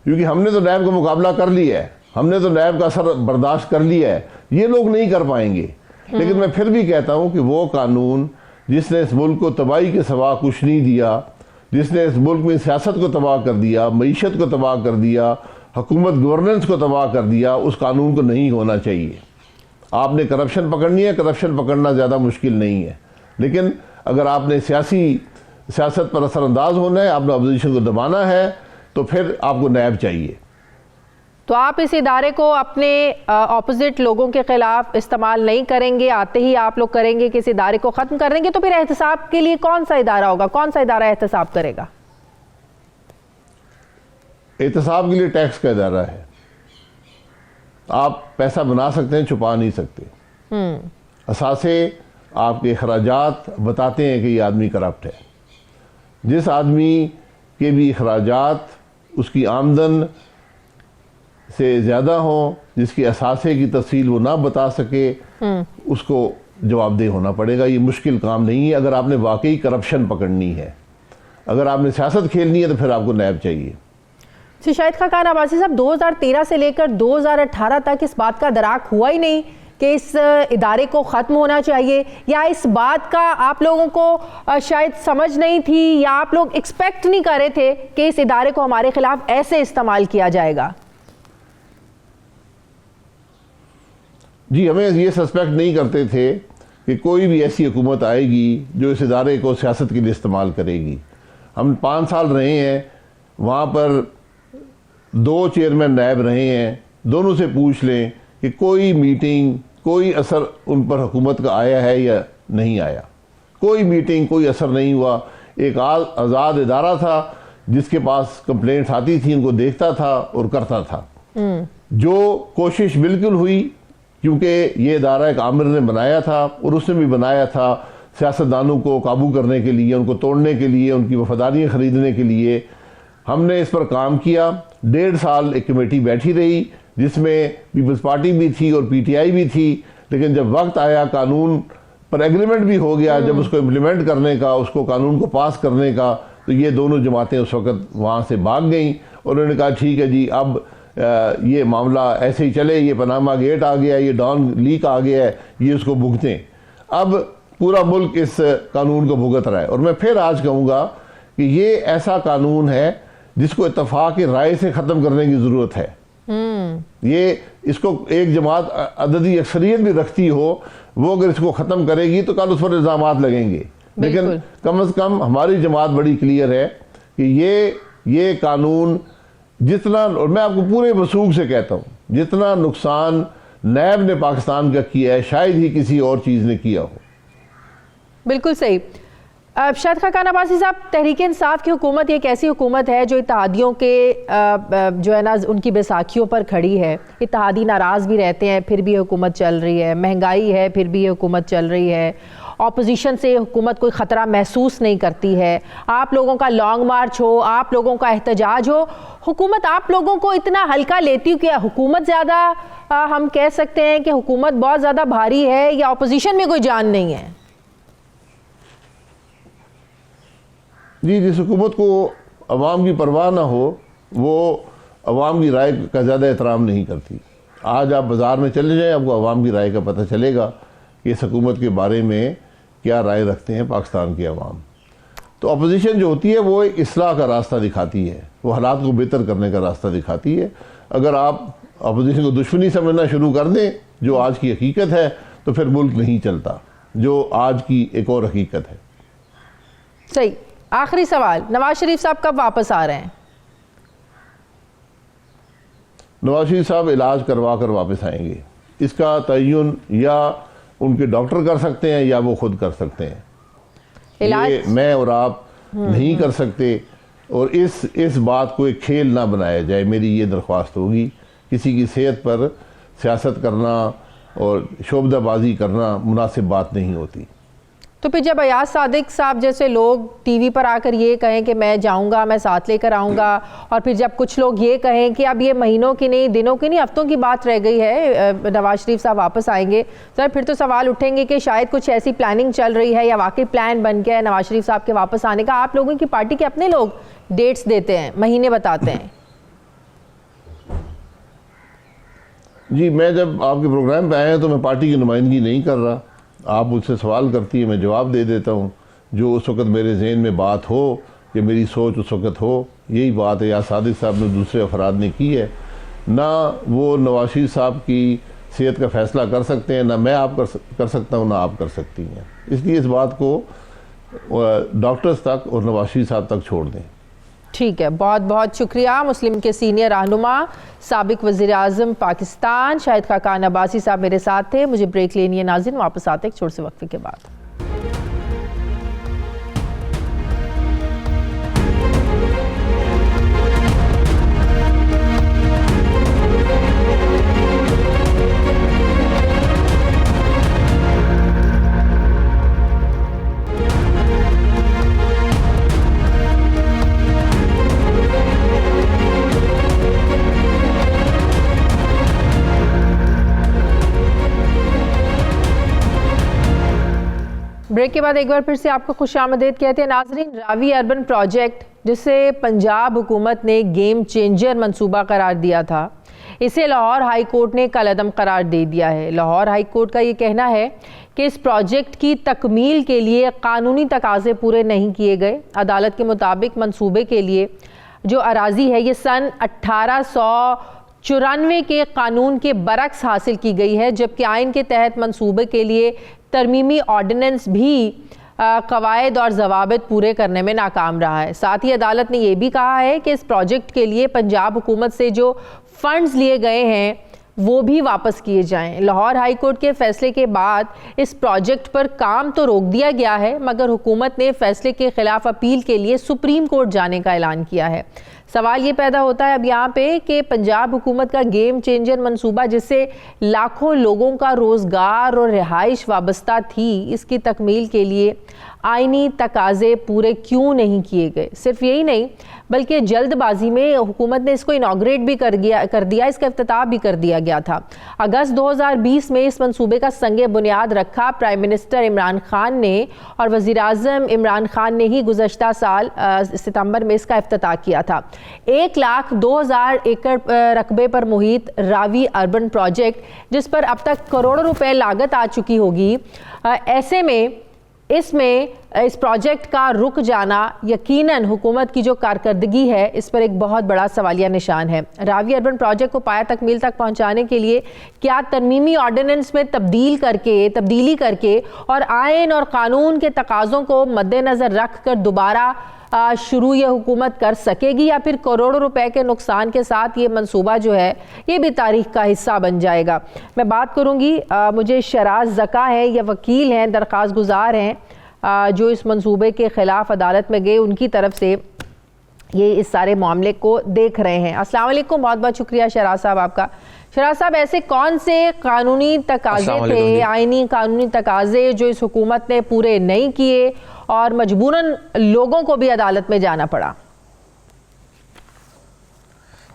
क्योंकि हमने तो नैब का मुकाबला कर लिया है, हमने तो नैब का असर बर्दाश्त कर लिया है। ये लोग नहीं कर पाएंगे। लेकिन मैं फिर भी कहता हूं कि वो कानून जिसने इस मुल्क को तबाही के सिवा कुछ नहीं दिया, जिसने इस मुल्क में सियासत को तबाह कर दिया, मईशत को तबाह कर दिया, हुकूमत गवर्नेंस को तबाह कर दिया, उस कानून को नहीं होना चाहिए। आपने करप्शन पकड़नी है, करप्शन पकड़ना ज़्यादा मुश्किल नहीं है। लेकिन अगर आपने सियासत पर असरअंदाज होना है, आपने अपोजिशन को दबाना है, तो फिर आपको नैब चाहिए। तो आप इस इदारे को अपने ऑपोजिट लोगों के खिलाफ इस्तेमाल नहीं करेंगे, आते ही आप लोग करेंगे कि इस इदारे को ख़त्म कर देंगे। तो फिर एहतसाब के लिए कौन सा इदारा होगा, कौन सा इदारा एहतसाब करेगा? एहतसाब के लिए टैक्स का इदारा है। आप पैसा बना सकते हैं, छुपा नहीं सकते। असासे आपके अखराजात बताते हैं कि ये आदमी करप्ट है। जिस आदमी के भी अखराजात उसकी आमदन से ज़्यादा हो, जिसकी असासे की तफसील वो ना बता सके, उसको जवाबदेह होना पड़ेगा। ये मुश्किल काम नहीं है अगर आपने वाकई करप्शन पकड़नी है। अगर आपने सियासत खेलनी है तो फिर आपको नैब चाहिए। शाहिद खाकान अब्बासी साहब, 2013 से लेकर 2018 तक इस बात का दराक हुआ ही नहीं कि इस इदारे को ख़त्म होना चाहिए, या इस बात का आप लोगों को शायद समझ नहीं थी, या आप लोग एक्सपेक्ट नहीं कर रहे थे कि इस इदारे को हमारे खिलाफ ऐसे इस्तेमाल किया जाएगा? जी, हमें ये सस्पेक्ट नहीं करते थे कि कोई भी ऐसी हुकूमत आएगी जो इस इदारे को सियासत के लिए इस्तेमाल करेगी। हम 5 साल रहे हैं, वहाँ पर 2 चेयरमैन नैब रहे हैं। दोनों से पूछ लें कि कोई मीटिंग, कोई असर उन पर हुकूमत का आया है या नहीं आया। कोई मीटिंग, कोई असर नहीं हुआ। एक आज़ाद इदारा था जिसके पास कंप्लेंट्स आती थी, उनको देखता था और करता था। जो कोशिश बिल्कुल हुई, क्योंकि ये इदारा एक आमिर ने बनाया था और उसने भी बनाया था सियासतदानों को काबू करने के लिए, उनको तोड़ने के लिए, उनकी वफादारियाँ ख़रीदने के लिए। हमने इस पर काम किया, 1.5 साल एक कमेटी बैठी रही जिसमें पीपल्स पार्टी भी थी और पीटीआई भी थी, लेकिन जब वक्त आया कानून पर एग्रीमेंट भी हो गया, जब उसको इम्प्लीमेंट करने का, उसको कानून को पास करने का, तो ये दोनों जमातें उस वक्त वहाँ से भाग गईं और उन्होंने कहा ठीक है जी, अब ये मामला ऐसे ही चले, ये पनामा गेट आ गया, ये डॉन लीक आ गया है, ये उसको भुगतें। अब पूरा मुल्क इस कानून को भुगत रहा है और मैं फिर आज कहूँगा कि ये ऐसा कानून है जिसको इत्तफाक राय से ख़त्म करने की ज़रूरत है। ये इसको एक जमात अददी अक्सरियत भी रखती हो, वो अगर इसको ख़त्म करेगी तो कल उस पर इल्ज़ामात लगेंगे, लेकिन कम से कम हमारी जमात बड़ी क्लियर है कि ये कानून जितना, और मैं आपको पूरे वसूख से कहता हूँ, जितना नुकसान नैब ने पाकिस्तान का किया है शायद ही किसी और चीज़ ने किया हो। बिल्कुल सही। शाहिद खाकान अब्बासी साहब, तहरीक इंसाफ की हुकूमत एक ऐसी हुकूमत है जो इत्तेहादियों के जो है ना उनकी बैसाखियों पर खड़ी है। इत्तेहादी नाराज़ भी रहते हैं फिर भी ये हुकूमत चल रही है, महंगाई है फिर भी ये हुकूमत चल रही है, ऑपोजिशन से हुकूमत कोई ख़तरा महसूस नहीं करती है। आप लोगों का लॉन्ग मार्च हो, आप लोगों का एहतजाज हो, हुकूमत आप लोगों को इतना हल्का लेती हो कि हुकूमत ज़्यादा, हम कह सकते हैं कि हुकूमत बहुत ज़्यादा भारी है या ऑपोजिशन में कोई जान नहीं है? जी, जिस हुकूमत को अवाम की परवाह ना हो वो अवाम की राय का ज़्यादा एहतराम नहीं करती। आज आप बाज़ार में चले जाएं, आपको अवाम की राय का पता चलेगा कि इस हुकूमत के बारे में क्या राय रखते हैं पाकिस्तान के अवाम। तो अपोजिशन जो होती है वो इस्लाह का रास्ता दिखाती है, वो हालात को बेहतर करने का रास्ता दिखाती है। अगर आप अपोजिशन को दुश्मनी समझना शुरू कर दें, जो आज की हकीकत है, तो फिर मुल्क नहीं चलता, जो आज की एक और हकीकत है। सही। आखिरी सवाल, नवाज शरीफ साहब कब वापस आ रहे हैं? नवाज शरीफ साहब इलाज करवा कर वापस आएंगे। इसका तयन या उनके डॉक्टर कर सकते हैं या वो खुद कर सकते हैं। ये मैं और आप नहीं कर सकते, और इस बात को एक खेल ना बनाया जाए, मेरी ये दरख्वास्त होगी। किसी की सेहत पर सियासत करना और शोबदाबाजी करना मुनासिब बात नहीं होती। तो फिर जब अयाज सादिक साहब जैसे लोग टीवी पर आकर ये कहें कि मैं जाऊंगा, मैं साथ लेकर आऊंगा, और फिर जब कुछ लोग ये कहें कि अब ये महीनों की नहीं, दिनों की नहीं, हफ्तों की बात रह गई है, नवाज शरीफ साहब वापस आएंगे, सर फिर तो सवाल उठेंगे कि शायद कुछ ऐसी प्लानिंग चल रही है या वाकई प्लान बन गया है नवाज शरीफ साहब के वापस आने का। आप लोगों की पार्टी के अपने लोग डेट्स देते हैं, महीने बताते हैं। जी, मैं जब आपके प्रोग्राम पे आया तो मैं पार्टी की नुमाइंदगी नहीं कर रहा। आप मुझसे सवाल करती है, मैं जवाब दे देता हूँ। जो उस वक़्त मेरे जहन में बात हो या मेरी सोच उस वक़्त हो, यही बात है। या सादिक साहब ने दूसरे अफराद ने की है, ना वो नवाज शरीफ साहब की सेहत का फ़ैसला कर सकते हैं, ना मैं आप कर सकता हूँ, ना आप कर सकती हैं। इसलिए इस बात को डॉक्टर्स तक और नवाज शरीफ साहब तक छोड़ दें। ठीक है, बहुत बहुत शुक्रिया। मुस्लिम के सीनियर रहनुमा साबिक वज़ीर आज़म पाकिस्तान शाहिद खाकान अब्बासी साहब मेरे साथ थे। मुझे ब्रेक लेनी है नाज़रीन, वापस आते एक छोटे से वक्फे के बाद। ब्रेक के बाद एक बार फिर से आपको खुशामदीद कहते हैं नाजरीन। रावी अर्बन प्रोजेक्ट, जिसे पंजाब हुकूमत ने गेम चेंजर मंसूबा करार दिया था, इसे लाहौर हाई कोर्ट ने कलअदम करार दे दिया है। लाहौर हाई कोर्ट का ये कहना है कि इस प्रोजेक्ट की तकमील के लिए कानूनी तकाजे पूरे नहीं किए गए। अदालत के मुताबिक मंसूबे के लिए जो अराजी है ये सन 1894 के कानून के बरक्स हासिल की गई है, जबकि आइन के तहत मंसूबे के लिए तरमीमी ऑर्डिनेंस भी कवायद और जवाबित पूरे करने में नाकाम रहा है। साथ ही अदालत ने यह भी कहा है कि इस प्रोजेक्ट के लिए पंजाब हुकूमत से जो फंड्स लिए गए हैं वो भी वापस किए जाएं। लाहौर हाई कोर्ट के फैसले के बाद इस प्रोजेक्ट पर काम तो रोक दिया गया है, मगर हुकूमत ने फैसले के खिलाफ अपील के लिए सुप्रीम कोर्ट जाने का ऐलान किया है। सवाल ये पैदा होता है अब यहाँ पे कि पंजाब हुकूमत का गेम चेंजर मंसूबा, जिससे लाखों लोगों का रोज़गार और रिहाइश वाबस्ता थी, इसकी तकमील के लिए आईनी तकाजे पूरे क्यों नहीं किए गए। सिर्फ यही नहीं बल्कि जल्दबाजी में हुकूमत ने इसको इनॉग्रेट भी कर दिया, इसका इफ्तिताह भी कर दिया गया था। अगस्त 2020 में इस मंसूबे का संगे बुनियाद रखा प्राइम मिनिस्टर इमरान खान ने, और वज़ीर आज़म इमरान खान ने ही गुज़श्ता साल सितंबर में इसका इफ्तिताह किया था। 1,02,000 एकड़ रकबे पर मुहित रावी अर्बन प्रोजेक्ट, जिस पर अब तक करोड़ों रुपए लागत आ चुकी होगी, ऐसे में इस प्रोजेक्ट का रुक जाना यकीनन हुकूमत की जो कारकर्दगी है इस पर एक बहुत बड़ा सवालिया निशान है। रावी अर्बन प्रोजेक्ट को पाया तकमील तक पहुंचाने के लिए क्या तरमीमी ऑर्डिनेंस में तब्दीली करके और आइन और कानून के तकाज़ों को मद्देनज़र रख कर दोबारा शुरू ये हुकूमत कर सकेगी, या फिर करोड़ों रुपए के नुकसान के साथ ये मंसूबा जो है ये भी तारीख का हिस्सा बन जाएगा। मैं बात करूंगी, मुझे शराज ज़का है, ये वकील हैं, दरख्वास्त गुजार हैं जो इस मंसूबे के ख़िलाफ़ अदालत में गए, उनकी तरफ से ये इस सारे मामले को देख रहे हैं। अस्सलाम वालेकुम, बहुत बहुत शुक्रिया शराज साहब आपका। शराज साहब, ऐसे कौन से कानूनी तकाजे थे, आइनी कानूनी तकाजे जो इस हुकूमत ने पूरे नहीं किए और मजबूरन लोगों को भी अदालत में जाना पड़ा?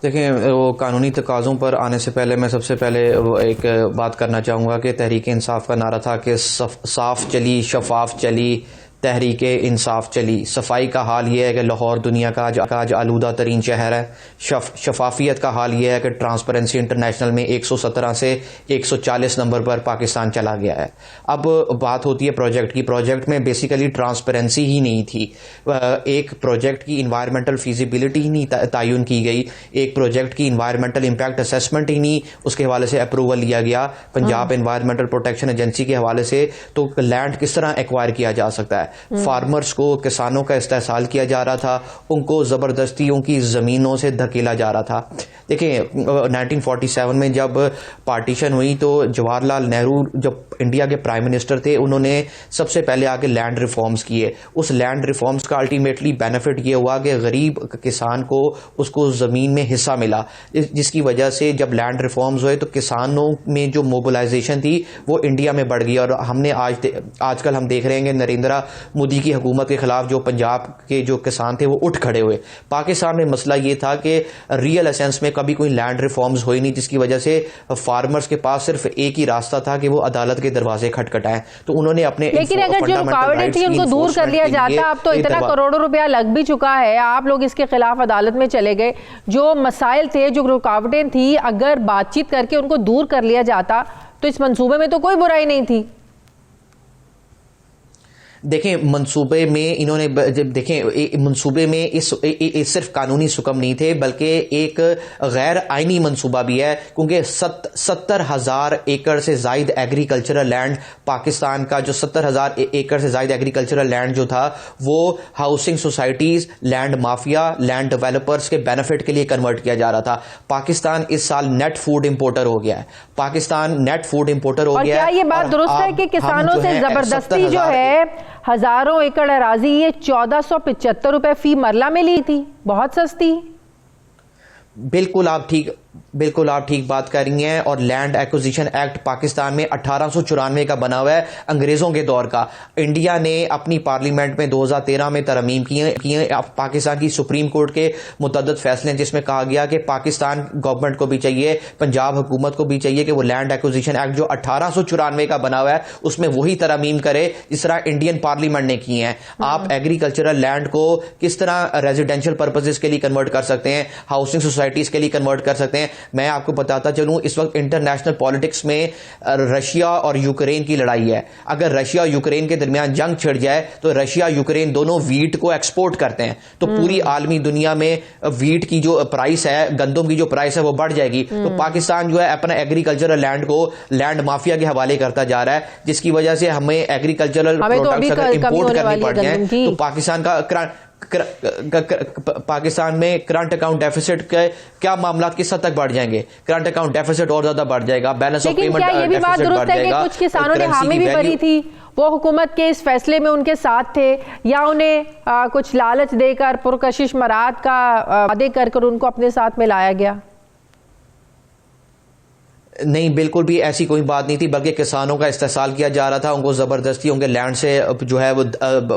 देखें, वो कानूनी तकाज़ों पर आने से पहले मैं सबसे पहले एक बात करना चाहूँगा कि तहरीक इंसाफ का नारा था कि साफ चली, शफाफ चली, तहरीक इंसाफ चली। सफाई का हाल ये है कि लाहौर दुनिया का आज आलूदा तरीन शहर है। शफाफियत का हाल ये है कि ट्रांसपेरेंसी इंटरनेशनल में 117 से 140 नंबर पर पाकिस्तान चला गया है। अब बात होती है प्रोजेक्ट की। प्रोजेक्ट में बेसिकली ट्रांसपेरेंसी ही नहीं थी। एक प्रोजेक्ट की इन्वायरमेंटल फिजिबिलिटी ही नहीं तयन की गई, एक प्रोजेक्ट की इन्वायरमेंटल इम्पैक्ट असेसमेंट ही नहीं उसके हवाले से अप्रूवल लिया गया पंजाब इन्वायरमेंटल प्रोटेक्शन एजेंसी के हवाले से। तो लैंड किस तरह एक्वायर किया जा सकता है? फार्मर्स को, किसानों का इस्तेहसाल किया जा रहा था, उनको जबरदस्ती उनकी जमीनों से धकेला जा रहा था। देखिए, 1947 में जब पार्टीशन हुई तो जवाहरलाल नेहरू जब इंडिया के प्राइम मिनिस्टर थे, उन्होंने सबसे पहले आके लैंड रिफॉर्म्स किए। उस लैंड रिफॉर्म्स का अल्टीमेटली बेनिफिट ये हुआ कि गरीब किसान को उसको ज़मीन में हिस्सा मिला, जिसकी वजह से जब लैंड रिफॉर्म्स हुए तो किसानों में जो मोबिलाइजेशन थी वो इंडिया में बढ़ गई। और हमने आजकल हम देख रहे हैं कि नरेंद्र मोदी की हुकूमत के खिलाफ जो पंजाब के जो किसान थे वो उठ खड़े हुए। पाकिस्तान में मसला ये था कि रियल एसेंस में कभी कोई लैंड रिफॉर्म्स हुई नहीं, जिसकी वजह से फार्मर्स के पास सिर्फ एक ही रास्ता था कि वो अदालत के दरवाजे खटखटाएं। तो उन्होंने अपने, लेकिन अगर जो रुकावटें थी उनको दूर कर लिया जाता, अब तो इतना करोड़ों रुपया लग भी चुका है, आप लोग इसके खिलाफ अदालत में चले गए। जो मसाइल थे, जो रुकावटें थी, अगर बातचीत करके उनको दूर कर लिया जाता तो इस मंसूबे में तो कोई बुराई नहीं थी। देखें, मंसूबे में इन्होंने देखें मंसूबे में इस सिर्फ कानूनी सुकम नहीं थे बल्कि एक गैर आइनी मंसूबा भी है, क्योंकि 70,000 एकड़ से जायद एग्रीकल्चरल लैंड पाकिस्तान का, जो 70,000 एकड़ से जायद एग्रीकल्चरल लैंड जो था वो housing societies, land mafia, land developers के बेनिफिट के लिए कन्वर्ट किया जा रहा था। पाकिस्तान इस साल नेट फूड इंपोर्टर हो गया है। पाकिस्तान नेट फूड इंपोर्टर हो गया है। क्या ये बात दुरुस्त है कि किसानों से जबरदस्ती जो है हजारों एकड़ अराजी ये 1475 रुपए फी मरला में ली थी? बहुत सस्ती। बिल्कुल आप ठीक बात कर रही हैं। और लैंड एक्विजिशन एक्ट पाकिस्तान में 1894 का बना हुआ है, अंग्रेजों के दौर का। इंडिया ने अपनी पार्लियामेंट में 2013 में तरमीम किए पाकिस्तान की सुप्रीम कोर्ट के मुतअद्दिद फैसले, जिसमें कहा गया कि पाकिस्तान गवर्नमेंट को भी चाहिए, पंजाब हुकूमत को भी चाहिए कि वो लैंड एक्विजिशन एक्ट जो 1894 का बना हुआ है उसमें वही तरमीम करे जिस तरह इंडियन पार्लियामेंट ने किए हैं। आप एग्रीकल्चरल लैंड को किस तरह रेजिडेंशियल पर्पजेस के लिए कन्वर्ट कर सकते हैं, हाउसिंग सोसाइटीज के लिए कन्वर्ट कर सकते हैं। मैं आपको बताता चलूं, इस वक्त इंटरनेशनल पॉलिटिक्स में रशिया और यूक्रेन की लड़ाई है। अगर रशिया और यूक्रेन के दरमियान जंग छिड़ जाए तो रशिया यूक्रेन दोनों वीट को एक्सपोर्ट करते हैं, तो पूरी आलमी दुनिया में वीट की जो प्राइस है, गंदम की जो प्राइस है वो बढ़ जाएगी। तो पाकिस्तान जो है अपना एग्रीकल्चरल लैंड को लैंड माफिया के हवाले करता जा रहा है, जिसकी वजह से हमें एग्रीकल्चरल प्रोडक्ट्स अगर इंपोर्ट करनी पड़ जाए तो पाकिस्तान में करंट अकाउंट डेफिसिट के क्या मामला किस हद तक बढ़ जाएंगे? करंट अकाउंट डेफिसिट और ज्यादा बढ़ जाएगा, बैलेंस ऑफ पेमेंट डेफिसिट बढ़ जाएगा। कुछ किसानों ने हामी भी भरी थी, वो हुकूमत के इस फैसले में उनके साथ थे, या उन्हें कुछ लालच देकर पुरकशिश मराद का वादे कर उनको अपने साथ में लाया गया? नहीं, बिल्कुल भी ऐसी कोई बात नहीं थी, बल्कि किसानों का इस्तेहसाल किया जा रहा था, उनको ज़बरदस्ती उनके लैंड से जो है वो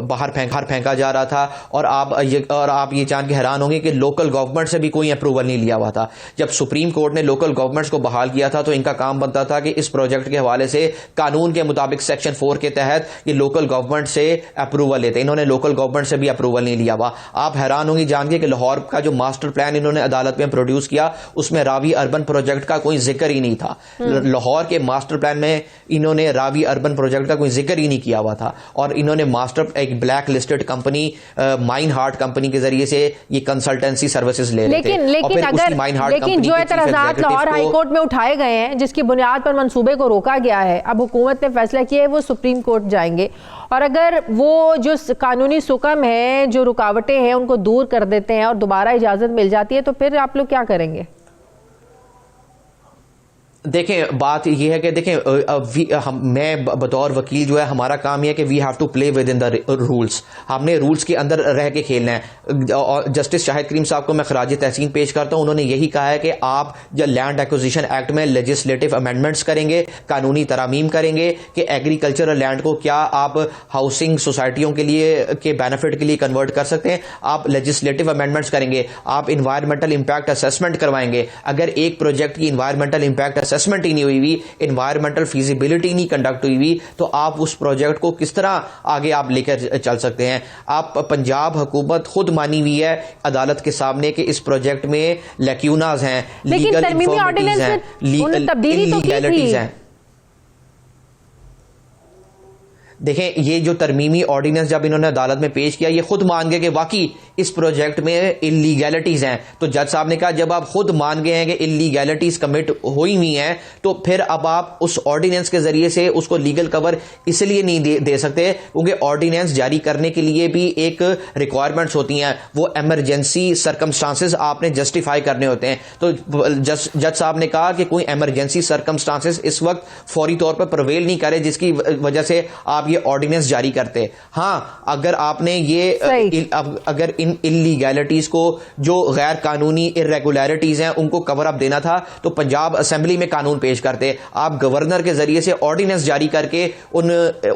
बाहर फेंका जा रहा था। और आप ये जान के हैरान होंगे कि लोकल गवर्नमेंट से भी कोई अप्रूवल नहीं लिया हुआ था। जब सुप्रीम कोर्ट ने लोकल गवर्नमेंट्स को बहाल किया था तो इनका काम बनता था कि इस प्रोजेक्ट के हवाले से कानून के मुताबिक सेक्शन 4 के तहत ये लोकल गवर्नमेंट से अप्रूवल लेते। इन्होंने लोकल गवर्नमेंट से भी अप्रूवल नहीं लिया हुआ। आप हैरान होंगे जान के कि लाहौर का जो मास्टर प्लान इन्होंने अदालत में प्रोड्यूस किया उसमें रावी अर्बन प्रोजेक्ट का कोई जिक्र ही नहीं था। लाहौर के मास्टर प्लान में इन्होंने रावी अर्बन प्रोजेक्ट का कोई जिक्र ही नहीं किया हुआ था। और इन्होंने एक black listed company mine heart company के जरिए से ये कंसल्टेंसी सर्विसेज ले रहे थे। लेकिन जो एतराज़ात लाहौर हाई कोर्ट में उठाए गए हैं जिसकी बुनियाद पर मंसूबे को रोका गया है, अब हुकूमत ने फैसला किया है वो सुप्रीम कोर्ट जाएंगे, और अगर वो जो कानूनी सुकम है, जो रुकावटें हैं उनको दूर कर देते हैं और दोबारा इजाजत मिल जाती है, तो फिर आप लोग क्या करेंगे? देखें, बात यह है कि देखें, मैं बतौर वकील जो है हमारा काम यह है कि we have to play with in the rules. हमने रूल्स के अंदर रह के खेलना है। जस्टिस शाहिद करीम साहब को मैं खराज तहसीन पेश करता हूं। उन्होंने यही कहा है कि आप जब लैंड एक्विजिशन एक्ट में लेजिस्लेटिव अमेंडमेंट्स करेंगे, कानूनी तरामीम करेंगे कि एग्रीकल्चरल लैंड को क्या आप हाउसिंग सोसाइटियों के लिए के बेनिफिट के लिए कन्वर्ट कर सकते हैं, आप लेजिस्लेटिव अमेंडमेंट्स करेंगे, आप इन्वायरमेंटल इंपैक्ट असेसमेंट करवाएंगे। अगर एक प्रोजेक्ट की इन्वायरमेंटल इंपैक्ट असेसमेंट ही नहीं हुई हुई, इन्वायरमेंटल फिजिबिलिटी नहीं कंडक्ट हुई हुई, तो आप उस प्रोजेक्ट को किस तरह आगे आप लेकर चल सकते हैं? आप पंजाब हुकूमत खुद मानी हुई है अदालत के सामने कि इस प्रोजेक्ट में लैक्यूनाज हैं, लीगल इनफॉर्मिटीज हैं, इलीगैलिटीज हैं। देखें, ये जो तरमीमी ऑर्डिनेंस जब इन्होंने अदालत में पेश किया, ये खुद मान गए कि वाकई इस प्रोजेक्ट में इलीगैलिटीज हैं। तो जज साहब ने कहा जब आप खुद मान गए हैं कि इलीगैलिटीज कमिट हुई हुई हैं, तो फिर अब आप उस ऑर्डिनेंस के जरिए से उसको लीगल कवर इसलिए नहीं दे सकते क्योंकि ऑर्डिनेंस जारी करने के लिए भी एक रिक्वायरमेंट्स होती हैं, वो एमरजेंसी सर्कमस्टांसेस आपने जस्टिफाई करने होते हैं। तो जज साहब ने कहा कि कोई एमरजेंसी सर्कमस्टांसेस इस वक्त फौरी तौर पर प्रवेल नहीं करे जिसकी वजह से आप ये ऑर्डिनेंस जारी करते। हाँ, अगर आपने ये अगर इन इलीगैलिटीज को, जो गैर कानूनी इरेगुलरिटीज हैं, उनको कवर अप देना था तो पंजाब असेंबली में कानून पेश करते। आप गवर्नर के जरिए से ऑर्डिनेंस जारी करके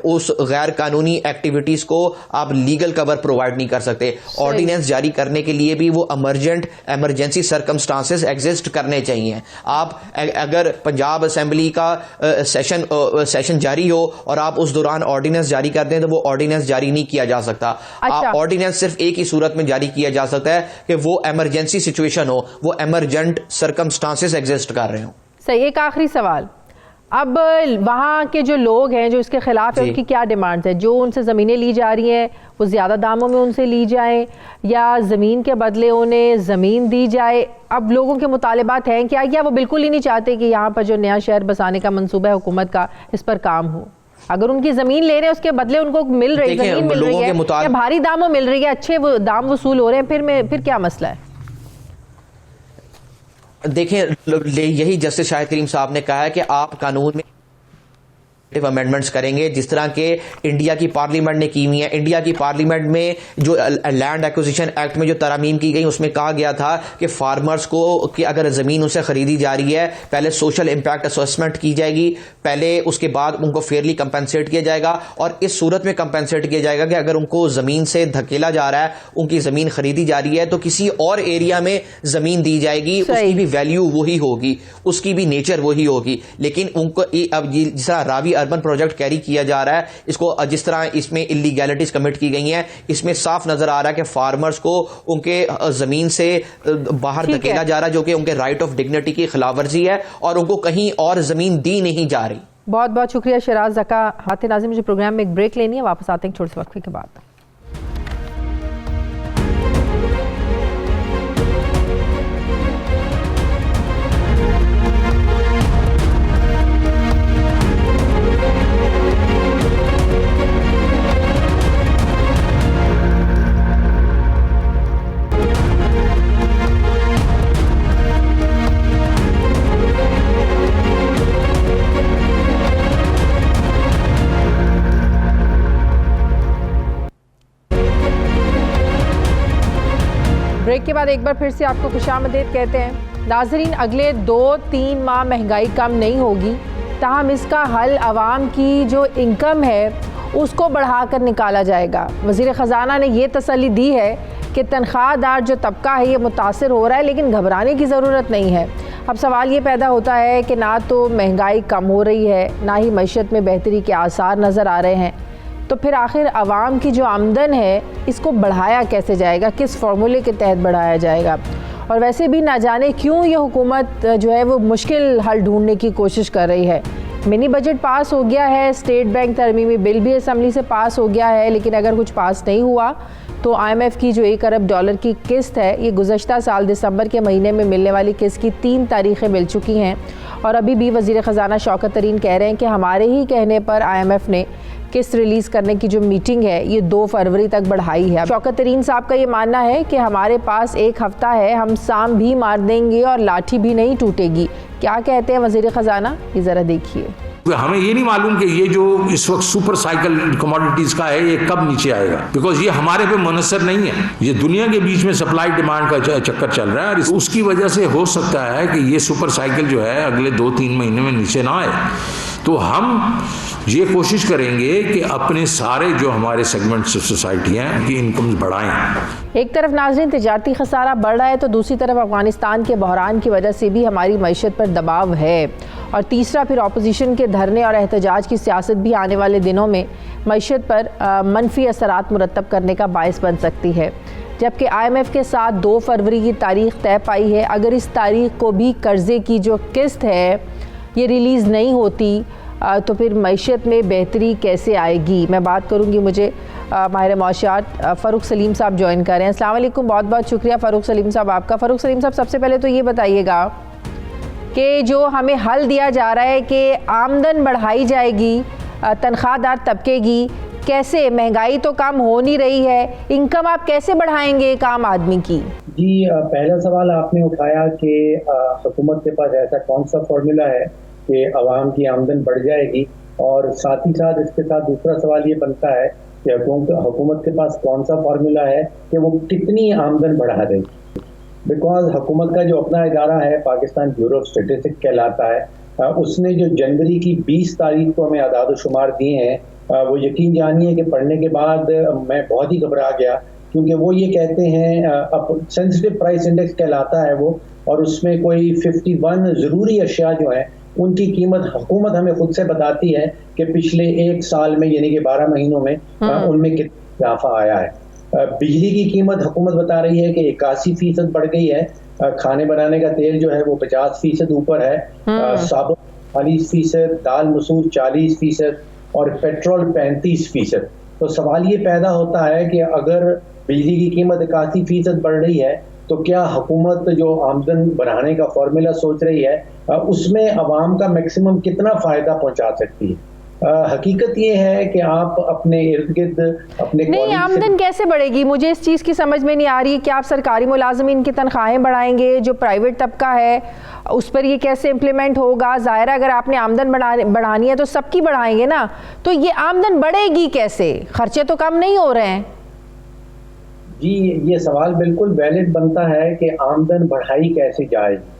उस गैर कानूनी एक्टिविटीज को आप लीगल कवर प्रोवाइड नहीं कर सकते। ऑर्डिनेंस जारी करने के लिए भी वो एमरजेंसी सर्कमस्टांसेस एग्जिस्ट करने चाहिए। आप अगर पंजाब असेंबली का सेशन जारी हो और आप उस दौरान ऑर्डिनेंस जारी कर दें तो वो ऑर्डिनेंस जारी नहीं किया जा सकता। अच्छा। ऑर्डिनेंस सिर्फ एक ही सूरत में जारी किया जा सकता है कि वो इमरजेंसी सिचुएशन हो, वो इमरजेंट सर्कमस्टांसेस एग्जिस्ट कर रहे हो। सही। एक आखिरी सवाल, अब वहाँ के जो लोग हैं जो इसके खिलाफ है, उनकी क्या डिमांड्स है? जो उनसे ज़मीनें ली जा रही हैं वो ज़्यादा दामों में उनसे ली जाए या ज़मीन के बदले उन्हें ज़मीन दी जाए? अब लोगों के मुतालिबात हैं क्या वो बिल्कुल ही नहीं चाहते कि यहाँ पर जो नया शहर बसाने का मंसूबा है हुकूमत का, इस पर काम हो? अगर उनकी जमीन ले रहे हैं उसके बदले उनको मिल रही जमीन मिल रही है या भारी दामों मिल रही है, अच्छे वो दाम वसूल हो रहे हैं, फिर क्या मसला है? देखें, यही जस्टिस शाहिद करीम साहब ने कहा है कि आप कानून में अमेंडमेंट्स करेंगे जिस तरह के इंडिया की पार्लियामेंट ने की हुई है। इंडिया की पार्लियामेंट में जो लैंड एक्विजिशन एक्ट में जो तरामीम की गई उसमें कहा गया था कि फार्मर्स को कि अगर ज़मीन उनसे ख़रीदी जा रही है, पहले सोशल इम्पैक्ट असेसमेंट की जाएगी, पहले उसके बाद उनको फेयरली कंपेंसेट किया जाएगा। और इस सूरत में कंपेंसेट किया जाएगा कि अगर उनको ज़मीन से धकेला जा रहा है, उनकी ज़मीन खरीदी जा रही है, तो किसी और एरिया में ज़मीन दी जाएगी, उसकी भी वैल्यू वही होगी, उसकी भी नेचर वही होगी। लेकिन उनको अब जिस तरह रावी अर्बन प्रोजेक्ट कैरी किया जा रहा है, इसको जिस तरह इसमें इलीगैलिटीज कमिट की गई हैं, इसमें साफ नजर आ रहा है कि फार्मर्स को उनके जमीन से बाहर धकेला जा रहा है, जो कि उनके राइट ऑफ डिग्निटी की खिलाफवर्जी है और उनको कहीं और जमीन दी नहीं जा रही। बहुत बहुत शुक्रिया शिराज ज़का। हाथ नाज़िम, मुझे प्रोग्राम में एक ब्रेक लेनी है, वापस आते हैं छोटे से वक्फे के बाद। ब्रेक के बाद एक बार फिर से आपको खुशामदीद कहते हैं। नाजरीन, अगले 2-3 माह महंगाई कम नहीं होगी, ताहम इसका हल आवाम की जो इनकम है उसको बढ़ाकर निकाला जाएगा। वज़ीर ख़जाना ने यह तसल्ली दी है कि तनख्वाहदार जो तबका है ये मुतासर हो रहा है, लेकिन घबराने की ज़रूरत नहीं है। अब सवाल ये पैदा होता है कि ना तो महंगाई कम हो रही है, ना ही मईशत में बेहतरी के आसार नज़र आ रहे हैं, तो फिर आखिर आवाम की जो आमदन है इसको बढ़ाया कैसे जाएगा, किस फार्मूले के तहत बढ़ाया जाएगा। और वैसे भी ना जाने क्यों ये हुकूमत जो है वो मुश्किल हल ढूंढने की कोशिश कर रही है। मिनी बजट पास हो गया है, स्टेट बैंक तरमीमी बिल भी असम्बली से पास हो गया है, लेकिन अगर कुछ पास नहीं हुआ तो IMF की जो $1 अरब की किस्त है ये गुज़श्ता साल दिसंबर के महीने में मिलने वाली किस्त की 3 तारीखें मिल चुकी हैं। और अभी भी वज़ीर ख़जाना शौकत तरीन कह रहे हैं कि हमारे ही कहने पर IMF ने किस्त रिलीज़ करने की जो मीटिंग है ये 2 फरवरी तक बढ़ाई है। शौकत तरीन साहब का ये मानना है कि हमारे पास 1 हफ़्ता है, हम साम भी मार देंगे और लाठी भी नहीं टूटेगी। क्या कहते हैं वज़ीर ख़जाना, ये ज़रा देखिए। हमें ये नहीं मालूम कि ये जो इस वक्त सुपर साइकिल कमोडिटीज का है ये कब नीचे आएगा, बिकॉज ये हमारे पे मुनसर नहीं है, ये दुनिया के बीच में सप्लाई डिमांड का चक्कर चल रहा है और उसकी वजह से हो सकता है कि ये सुपर साइकिल जो है अगले 2-3 महीने में नीचे ना आए। तो हम ये कोशिश करेंगे कि अपने सारे जो हमारे सेगमेंट्स ऑफ सोसाइटी हैं उनकी इनकम्स बढ़ाएं। एक तरफ नाज़रीन तिजारती खसारा बढ़ रहा है तो दूसरी तरफ अफगानिस्तान के बहरान की वजह से भी हमारी मईशत पर दबाव है, और तीसरा फिर अपोजिशन के धरने और एहतजाज की सियासत भी आने वाले दिनों में मईशत पर मनफी असरात मुरतब करने का बायस बन सकती है। जबकि IMF के साथ 2 फरवरी की तारीख तय पाई है, अगर इस तारीख को भी कर्ज़े की जो किस्त है ये रिलीज़ नहीं होती तो फिर मईशत में बेहतरी कैसे आएगी। मैं बात करूंगी, मुझे माहिर मौशियात फ़ारूक सलीम साहब ज्वाइन कर रहे हैं। अस्सलाम वालेकुम, बहुत बहुत शुक्रिया फ़ारूक सलीम साहब आपका। फ़ारूक सलीम साहब, सबसे पहले तो ये बताइएगा कि जो हमें हल दिया जा रहा है कि आमदन बढ़ाई जाएगी तनख्वाहदार तबके की, कैसे? महंगाई तो कम हो नहीं रही है, इनकम आप कैसे बढ़ाएंगे एक आम आदमी की? जी, पहला सवाल आपने उठाया कि हुकूमत के पास ऐसा कौन सा फॉर्मूला है कि आवाम की आमदन बढ़ जाएगी, और साथ ही साथ इसके साथ दूसरा सवाल ये बनता है कि हुकूमत के पास कौन सा फार्मूला है कि वो कितनी आमदन बढ़ा देगी। बिकॉज हुकूमत का जो अपना इदारा है पाकिस्तान ब्यूरो ऑफ स्टेटिस्टिक्स कहलाता है, उसने जो जनवरी की 20 तारीख को हमें आदाद शुमार दिए हैं, वो यकीन जानिए कि पढ़ने के बाद मैं बहुत ही घबरा गया, क्योंकि वो ये कहते हैं सेंसिटिव प्राइस इंडेक्स कहलाता है वो, और उसमें कोई 51 ज़रूरी अशिया जो हैं उनकी कीमत हुकूमत हमें खुद से बताती है कि पिछले 1 साल में यानी कि 12 महीनों में उनमें कितना इजाफा आया है। बिजली की कीमत हुकूमत बता रही है कि 81% बढ़ गई है, खाने बनाने का तेल जो है वो 50% ऊपर है, साबुन 40%, दाल मसूर 40% और पेट्रोल 35%। तो सवाल ये पैदा होता है कि अगर बिजली की कीमत 81% बढ़ रही है तो क्या हुकूमत जो आमदन बढ़ाने का फॉर्मूला सोच रही है उसमें अवाम का मैक्सिमम कितना फ़ायदा पहुंचा सकती है? हकीकत ये है कि आप अपने इर्द गिर्द अपने नहीं, आमदन कैसे बढ़ेगी? मुझे इस चीज़ की समझ में नहीं आ रही कि आप सरकारी मुलाजमीन की तनख्वाहें बढ़ाएंगे, जो प्राइवेट तबका है उस पर ये कैसे इम्प्लीमेंट होगा? ज़ाहिर अगर आपने आमदन बढ़ानी है तो सबकी बढ़ाएंगे ना, तो ये आमदन बढ़ेगी कैसे? खर्चे तो कम नहीं हो रहे हैं। जी, ये सवाल बिल्कुल वैलिड बनता है कि आमदन बढ़ाई कैसे जाएगी।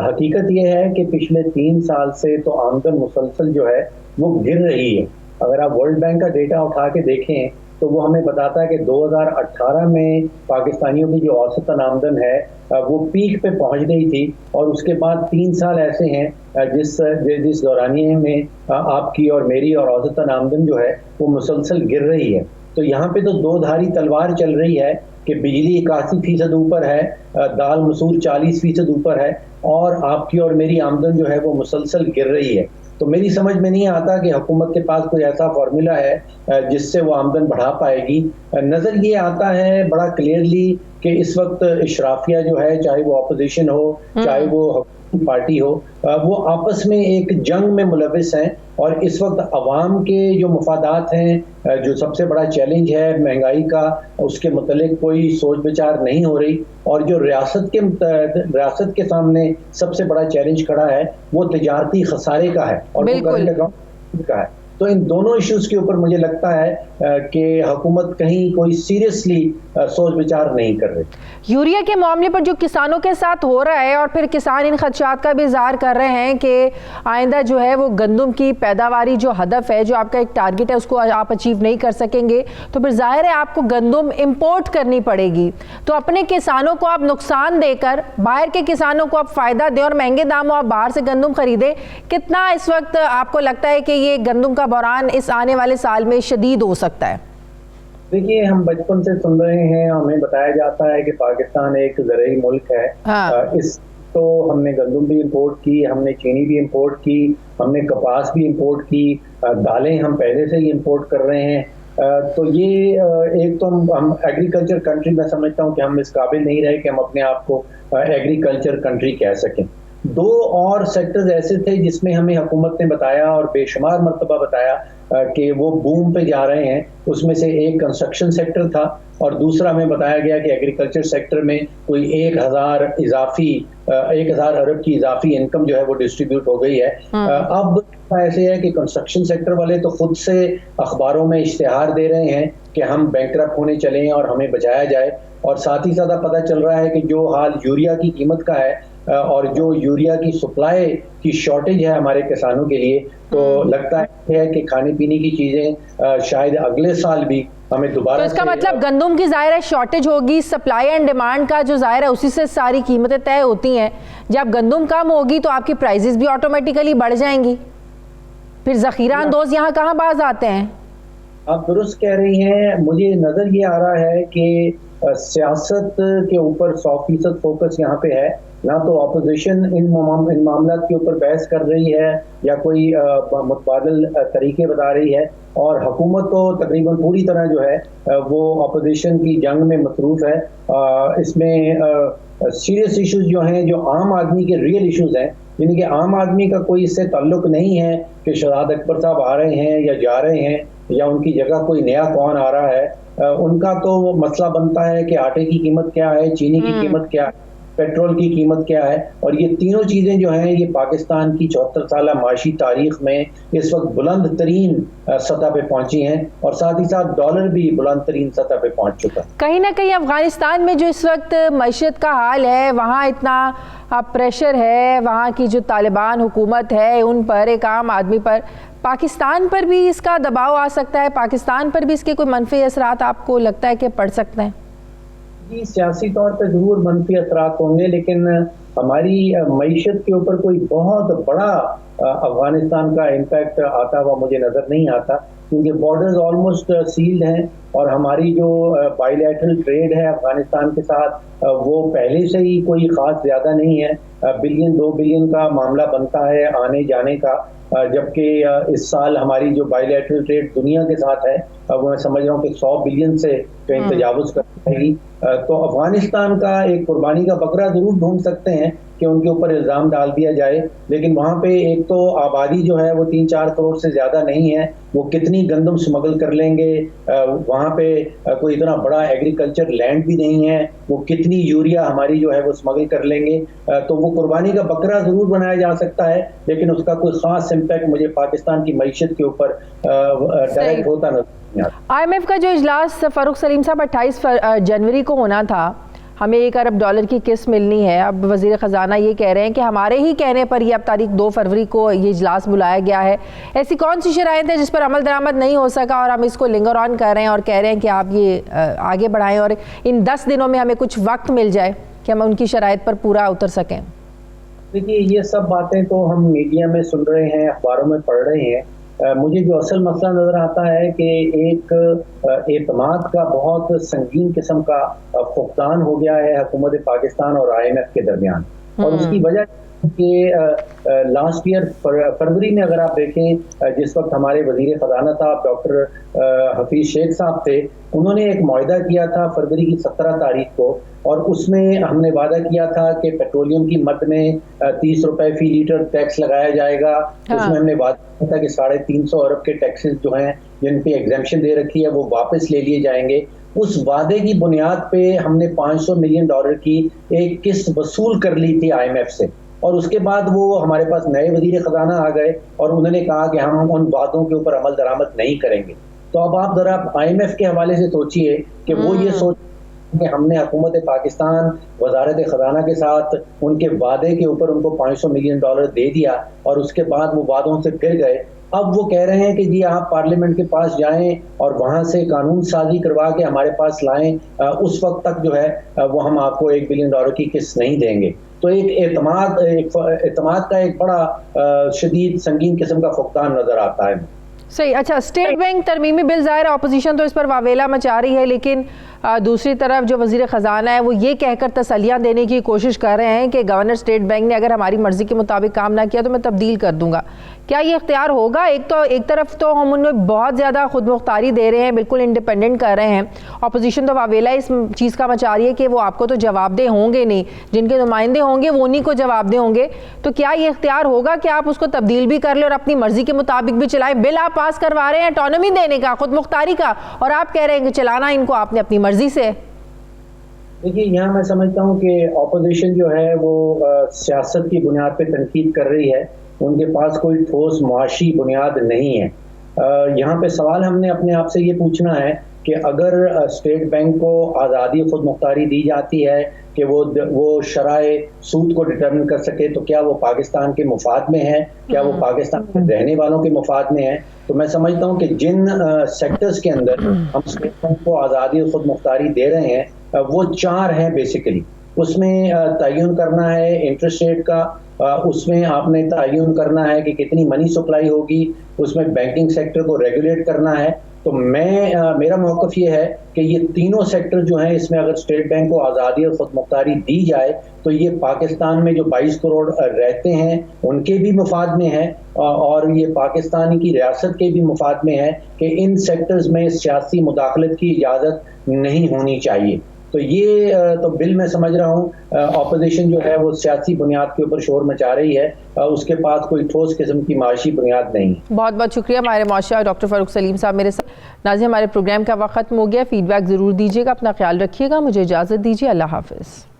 हकीकत ये है कि पिछले 3 साल से तो आमदन मुसलसल जो है वो गिर रही है। अगर आप वर्ल्ड बैंक का डेटा उठा के देखें तो वो हमें बताता है कि 2018 में पाकिस्तानियों की जो औसतन आमदन है वो पीक पे पहुंच गई थी, और उसके बाद 3 साल ऐसे हैं जिस दौरानिए में आपकी और मेरी और औसतन आमदन जो है वो मुसलसल गिर रही है। तो यहाँ पे तो 2 धारी तलवार चल रही है कि बिजली 81% ऊपर है, दाल मसूर 40% ऊपर है, और आपकी और मेरी आमदन जो है वो मुसलसल गिर रही है। तो मेरी समझ में नहीं आता कि हुकूमत के पास कोई ऐसा फार्मूला है जिससे वो आमदन बढ़ा पाएगी। नज़र ये आता है बड़ा क्लियरली कि इस वक्त इशराफिया जो है, चाहे वो अपोजिशन हो चाहे वो पार्टी हो, वो आपस में एक जंग में मुलविस हैं, और इस वक्त अवाम के जो मफादात हैं, जो सबसे बड़ा चैलेंज है महंगाई का, उसके मुतल्लिक कोई सोच विचार नहीं हो रही, और जो रियासत के सामने सबसे बड़ा चैलेंज खड़ा है वो तिजारती खसारे का है और वो करंट अकाउंट का है। तो इन दोनों इश्यूज के ऊपर मुझे लगता है कि हुकूमत कहीं कोई सीरियसली सोच विचार नहीं कर रही। यूरिया के मामले पर जो किसानों के साथ हो रहा है और फिर किसान इन खदशात का भी इजहार कर रहे हैं कि आइंदा जो है वो गंदम की पैदावारी जो हदफ है, जो आपका एक टारगेट है, उसको आप अचीव नहीं कर सकेंगे, तो फिर जाहिर है आपको गंदम इंपोर्ट करनी पड़ेगी। तो अपने किसानों को आप नुकसान देकर बाहर के किसानों को आप फ़ायदा दें और महंगे दामों आप बाहर से गंदम खरीदें, कितना इस वक्त आपको लगता है कि ये गंदम का बहरान इस आने वाले साल में शदीद हो सकता है? देखिए, हम बचपन से सुन रहे हैं, हमें बताया जाता है कि पाकिस्तान एक ज़रूरी मुल्क है। हाँ। इस तो हमने गंदम भी इंपोर्ट की, हमने चीनी भी इंपोर्ट की, हमने कपास भी इंपोर्ट की, दालें हम पहले से ही इंपोर्ट कर रहे हैं। तो ये एक तो हम एग्रीकल्चर कंट्री, मैं समझता हूँ कि हम इस काबिल नहीं रहे कि हम अपने आप को एग्रीकल्चर कंट्री कह सकें। दो और सेक्टर्स ऐसे थे जिसमें हमें हुकूमत ने बताया और बेशुमार मरतबा बताया कि वो बूम पे जा रहे हैं। उसमें से एक कंस्ट्रक्शन सेक्टर था और दूसरा हमें बताया गया कि एग्रीकल्चर सेक्टर में कोई 1000 अरब की इजाफी इनकम जो है वो डिस्ट्रीब्यूट हो गई है। अब ऐसे है कि कंस्ट्रक्शन सेक्टर वाले तो खुद से अखबारों में इश्तिहार दे रहे हैं कि हम बैंकरप्ट होने चले हैं और हमें बचाया जाए, और साथ ही साथ पता चल रहा है कि जो हाल यूरिया की कीमत का है और जो यूरिया की सप्लाई की शॉर्टेज है हमारे किसानों के लिए, तो लगता है कि खाने पीने की चीजें शायद अगले साल भी हमें दोबारा। तो इसका मतलब गंदम की ज़ाहिर है शॉर्टेज होगी, सप्लाई एंड डिमांड का जो ज़ाहिर है उसी से सारी कीमतें तय होती हैं। जब गंदम कम होगी तो आपकी प्राइसेस भी ऑटोमेटिकली बढ़ जाएंगी, फिर ज़खीरा अंदोज यहाँ कहाँ बाज आते हैं? आप दुरुस्त कह रही हैं। मुझे नजर ये आ रहा है कि सियासत के ऊपर 100% फोकस यहाँ पे है। ना तो अपोजिशन इन मामला के ऊपर बहस कर रही है या कोई मुतबादल तरीके बता रही है, और हुकूमत तो तकरीबन पूरी तरह जो है वो अपोजिशन की जंग में मसरूफ है। इसमें सीरियस इश्यूज जो हैं, जो आम आदमी के रियल इश्यूज हैं, यानी कि आम आदमी का कोई इससे ताल्लुक नहीं है कि शहाद अकबर साहब आ रहे हैं या जा रहे हैं या उनकी जगह कोई नया कौन आ रहा है। उनका तो मसला बनता है कि आटे की कीमत क्या है, चीनी की कीमत क्या है, पेट्रोल की कीमत क्या है, और ये तीनों चीजें जो हैं ये पाकिस्तान की 74 साल माशी तारीख में इस वक्त बुलंद तरीन सतह पे पहुंची हैं, और साथ ही साथ डॉलर भी बुलंद तरीन सतह पे पहुंच चुका है। कहीं ना कहीं अफगानिस्तान में जो इस वक्त मईशत का हाल है, वहाँ इतना प्रेशर है, वहाँ की जो तालिबान हुकूमत है उन पर, एक आम आदमी पर, पाकिस्तान पर भी इसका दबाव आ सकता है, पाकिस्तान पर भी इसके कोई मनफी असरात आपको लगता है कि पड़ सकते हैं? जी, सियासी तौर पर जरूर मनफी असरात होंगे, लेकिन हमारी मईशत के ऊपर कोई बहुत बड़ा अफगानिस्तान का इम्पैक्ट आता हुआ मुझे नजर नहीं आता, क्योंकि बॉर्डर्स ऑलमोस्ट सील्ड हैं और हमारी जो बायलैटरल ट्रेड है अफगानिस्तान के साथ वो पहले से ही कोई खास ज्यादा नहीं है। बिलियन 2 बिलियन का मामला बनता है आने जाने का, जबकि इस साल हमारी जो बायलैटरल ट्रेड दुनिया के साथ है वो मैं समझ रहा हूँ कि 100 बिलियन से कहीं तजावुज कर पाएगी। तो अफगानिस्तान का एक कुर्बानी का बकरा जरूर ढूंढ सकते हैं कि उनके ऊपर इल्ज़ाम डाल दिया जाए, लेकिन वहाँ पे एक तो आबादी जो है वो 3-4 करोड़ से ज़्यादा नहीं है, वो कितनी गंदम स्मगल कर लेंगे, वहाँ पे कोई इतना बड़ा एग्रीकल्चर लैंड भी नहीं है, वो कितनी यूरिया हमारी जो है वो स्मगल कर लेंगे। तो वो कुर्बानी का बकरा ज़रूर बनाया जा सकता है, लेकिन उसका कोई ख़ास इम्पैक्ट मुझे पाकिस्तान की मईशत के ऊपर डायरेक्ट होता नजर। IMF का जो इजलास फ़ारूक सलीम साहब 28 जनवरी को होना था, हमें $1 अरब की किस्त मिलनी है। अब वज़ीर ख़जाना ये कह रहे हैं कि हमारे ही कहने पर ये अब तारीख 2 फरवरी को ये इजलास बुलाया गया है। ऐसी कौन सी शराइत है जिस पर अमल दरामद नहीं हो सका और हम इसको लिंगर ऑन कर रहे हैं और कह रहे हैं कि आप ये आगे बढ़ाएं और इन 10 दिनों में हमें कुछ वक्त मिल जाए कि हम उनकी शराइत पर पूरा उतर सकें? देखिए, ये सब बातें तो हम मीडिया में सुन रहे हैं, अखबारों में पढ़ रहे हैं। मुझे जो असल मसला नजर आता है कि एक एतमाद का बहुत संगीन किस्म का फुकदान हो गया है हुकूमत पाकिस्तान और IMF के दरमियान, और उसकी वजह कि लास्ट ईयर फरवरी में अगर आप देखें, जिस वक्त हमारे वजीर ख़जाना साहब डॉक्टर हफीज शेख साहब थे, उन्होंने एक मुआहदा किया था फरवरी की 17 तारीख को, और उसमें हमने वादा किया था कि पेट्रोलियम की मद में 30 रुपए फी लीटर टैक्स लगाया जाएगा। उसमें हमने वादा किया था कि 350 अरब के टैक्सेस जो हैं जिन पे एग्जेम्पशन दे रखी है वो वापस ले लिए जाएंगे। उस वादे की बुनियाद पे हमने $500 मिलियन की एक किस्त वसूल कर ली थी IMF से, और उसके बाद वो हमारे पास नए वजीर खजाना आ गए और उन्होंने कहा कि हम उन वादों के ऊपर अमल दरामद नहीं करेंगे। तो अब आप जरा IMF के हवाले से सोचिए कि वो ये सोच कि हमने हुकूमत पाकिस्तान वजारत खजाना के साथ उनके वादे के ऊपर उनको $500 मिलियन दे दिया और उसके बाद वो वादों से फिर गए। अब वो कह रहे हैं कि जी आप पार्लियामेंट के पास जाएं और वहां से कानून साजी करवा के हमारे पास लाएं, उस वक्त तक जो है वो हम आपको $1 बिलियन की किस्त नहीं देंगे। तो एक एतमाद का एक बड़ा शदीद संगीन किस्म का फुकदान नजर आता है। सही। अच्छा, स्टेट बैंक तरमीमी बिल ज़ाहिर अपोजिशन तो इस पर वावेला मचा रही है, लेकिन दूसरी तरफ जो वज़ीर ख़जाना है वो ये कहकर तसल्लियाँ देने की कोशिश कर रहे हैं कि गवर्नर स्टेट बैंक ने अगर हमारी मर्ज़ी के मुताबिक काम ना किया तो मैं तब्दील कर दूंगा। क्या ये इख्तियार होगा? एक तरफ तो हम उन्हें बहुत ज़्यादा खुद मुख्तारी दे रहे हैं, बिल्कुल इंडिपेंडेंट कर रहे हैं, अपोजिशन तो वावेला इस चीज़ का मचा रही है कि वो आपको तो जवाबदेह होंगे नहीं, जिनके नुमाइंदे होंगे वो उन्हीं को जवाबदेह होंगे। तो क्या ये इख्तियार होगा कि आप उसको तब्दील भी कर लें और अपनी मर्ज़ी के मुताबिक भी चलाएं? बिल आप पास करवा रहे हैं ऑटोनॉमी देने का, खुद मुख्तारी का, और आप कह रहे हैं कि चलाना इनको आपने अपनी मर्जी से। देखिए, यहाँ मैं समझता हूँ कि ऑपोजिशन जो है वो सियासत की बुनियाद पे तनकीद कर रही है, उनके पास कोई ठोस मुआशी बुनियाद नहीं है। यहाँ पे सवाल हमने अपने आप से ये पूछना है कि अगर स्टेट बैंक को आज़ादी खुद मुख्तारी दी जाती है कि वो शराए सूद को डिटर्मिन कर सके, तो क्या वो पाकिस्तान के मुफाद में है? क्या वो पाकिस्तान में रहने वालों के मुफाद में है? तो मैं समझता हूँ कि जिन सेक्टर्स के अंदर हम स्टेट बैंक को आज़ादी खुद मुख्तारी दे रहे हैं वो 4 हैं बेसिकली। उसमें तयन करना है इंटरेस्ट रेट का, उसमें आपने तयन करना है कि कितनी मनी सप्लाई होगी, उसमें बैंकिंग सेक्टर को रेगुलेट करना है। तो मेरा मौक़िफ़ ये है कि ये तीनों सेक्टर जो हैं इसमें अगर स्टेट बैंक को आज़ादी और खुद मुख्तारी दी जाए तो ये पाकिस्तान में जो 22 करोड़ रहते हैं उनके भी मुफाद में है और ये पाकिस्तान की रियासत के भी मुफाद में है कि इन सेक्टर्स में सियासी मुदाखलत की इजाज़त नहीं होनी चाहिए। तो ये तो बिल मैं समझ रहा हूँ ऑपोजिशन जो है वो सियासी बुनियाद के ऊपर शोर मचा रही है, उसके पास कोई ठोस किस्म की माशी बुनियाद नहीं। बहुत बहुत शुक्रिया हमारे मौशा डॉक्टर फ़ारूक सलीम साहब मेरे साथ। नाज़रीन, हमारे प्रोग्राम का वक्त ख़त्म हो गया। फीडबैक ज़रूर दीजिएगा, अपना ख्याल रखिएगा। मुझे इजाज़त दीजिए, अल्लाह हाफ़िज़।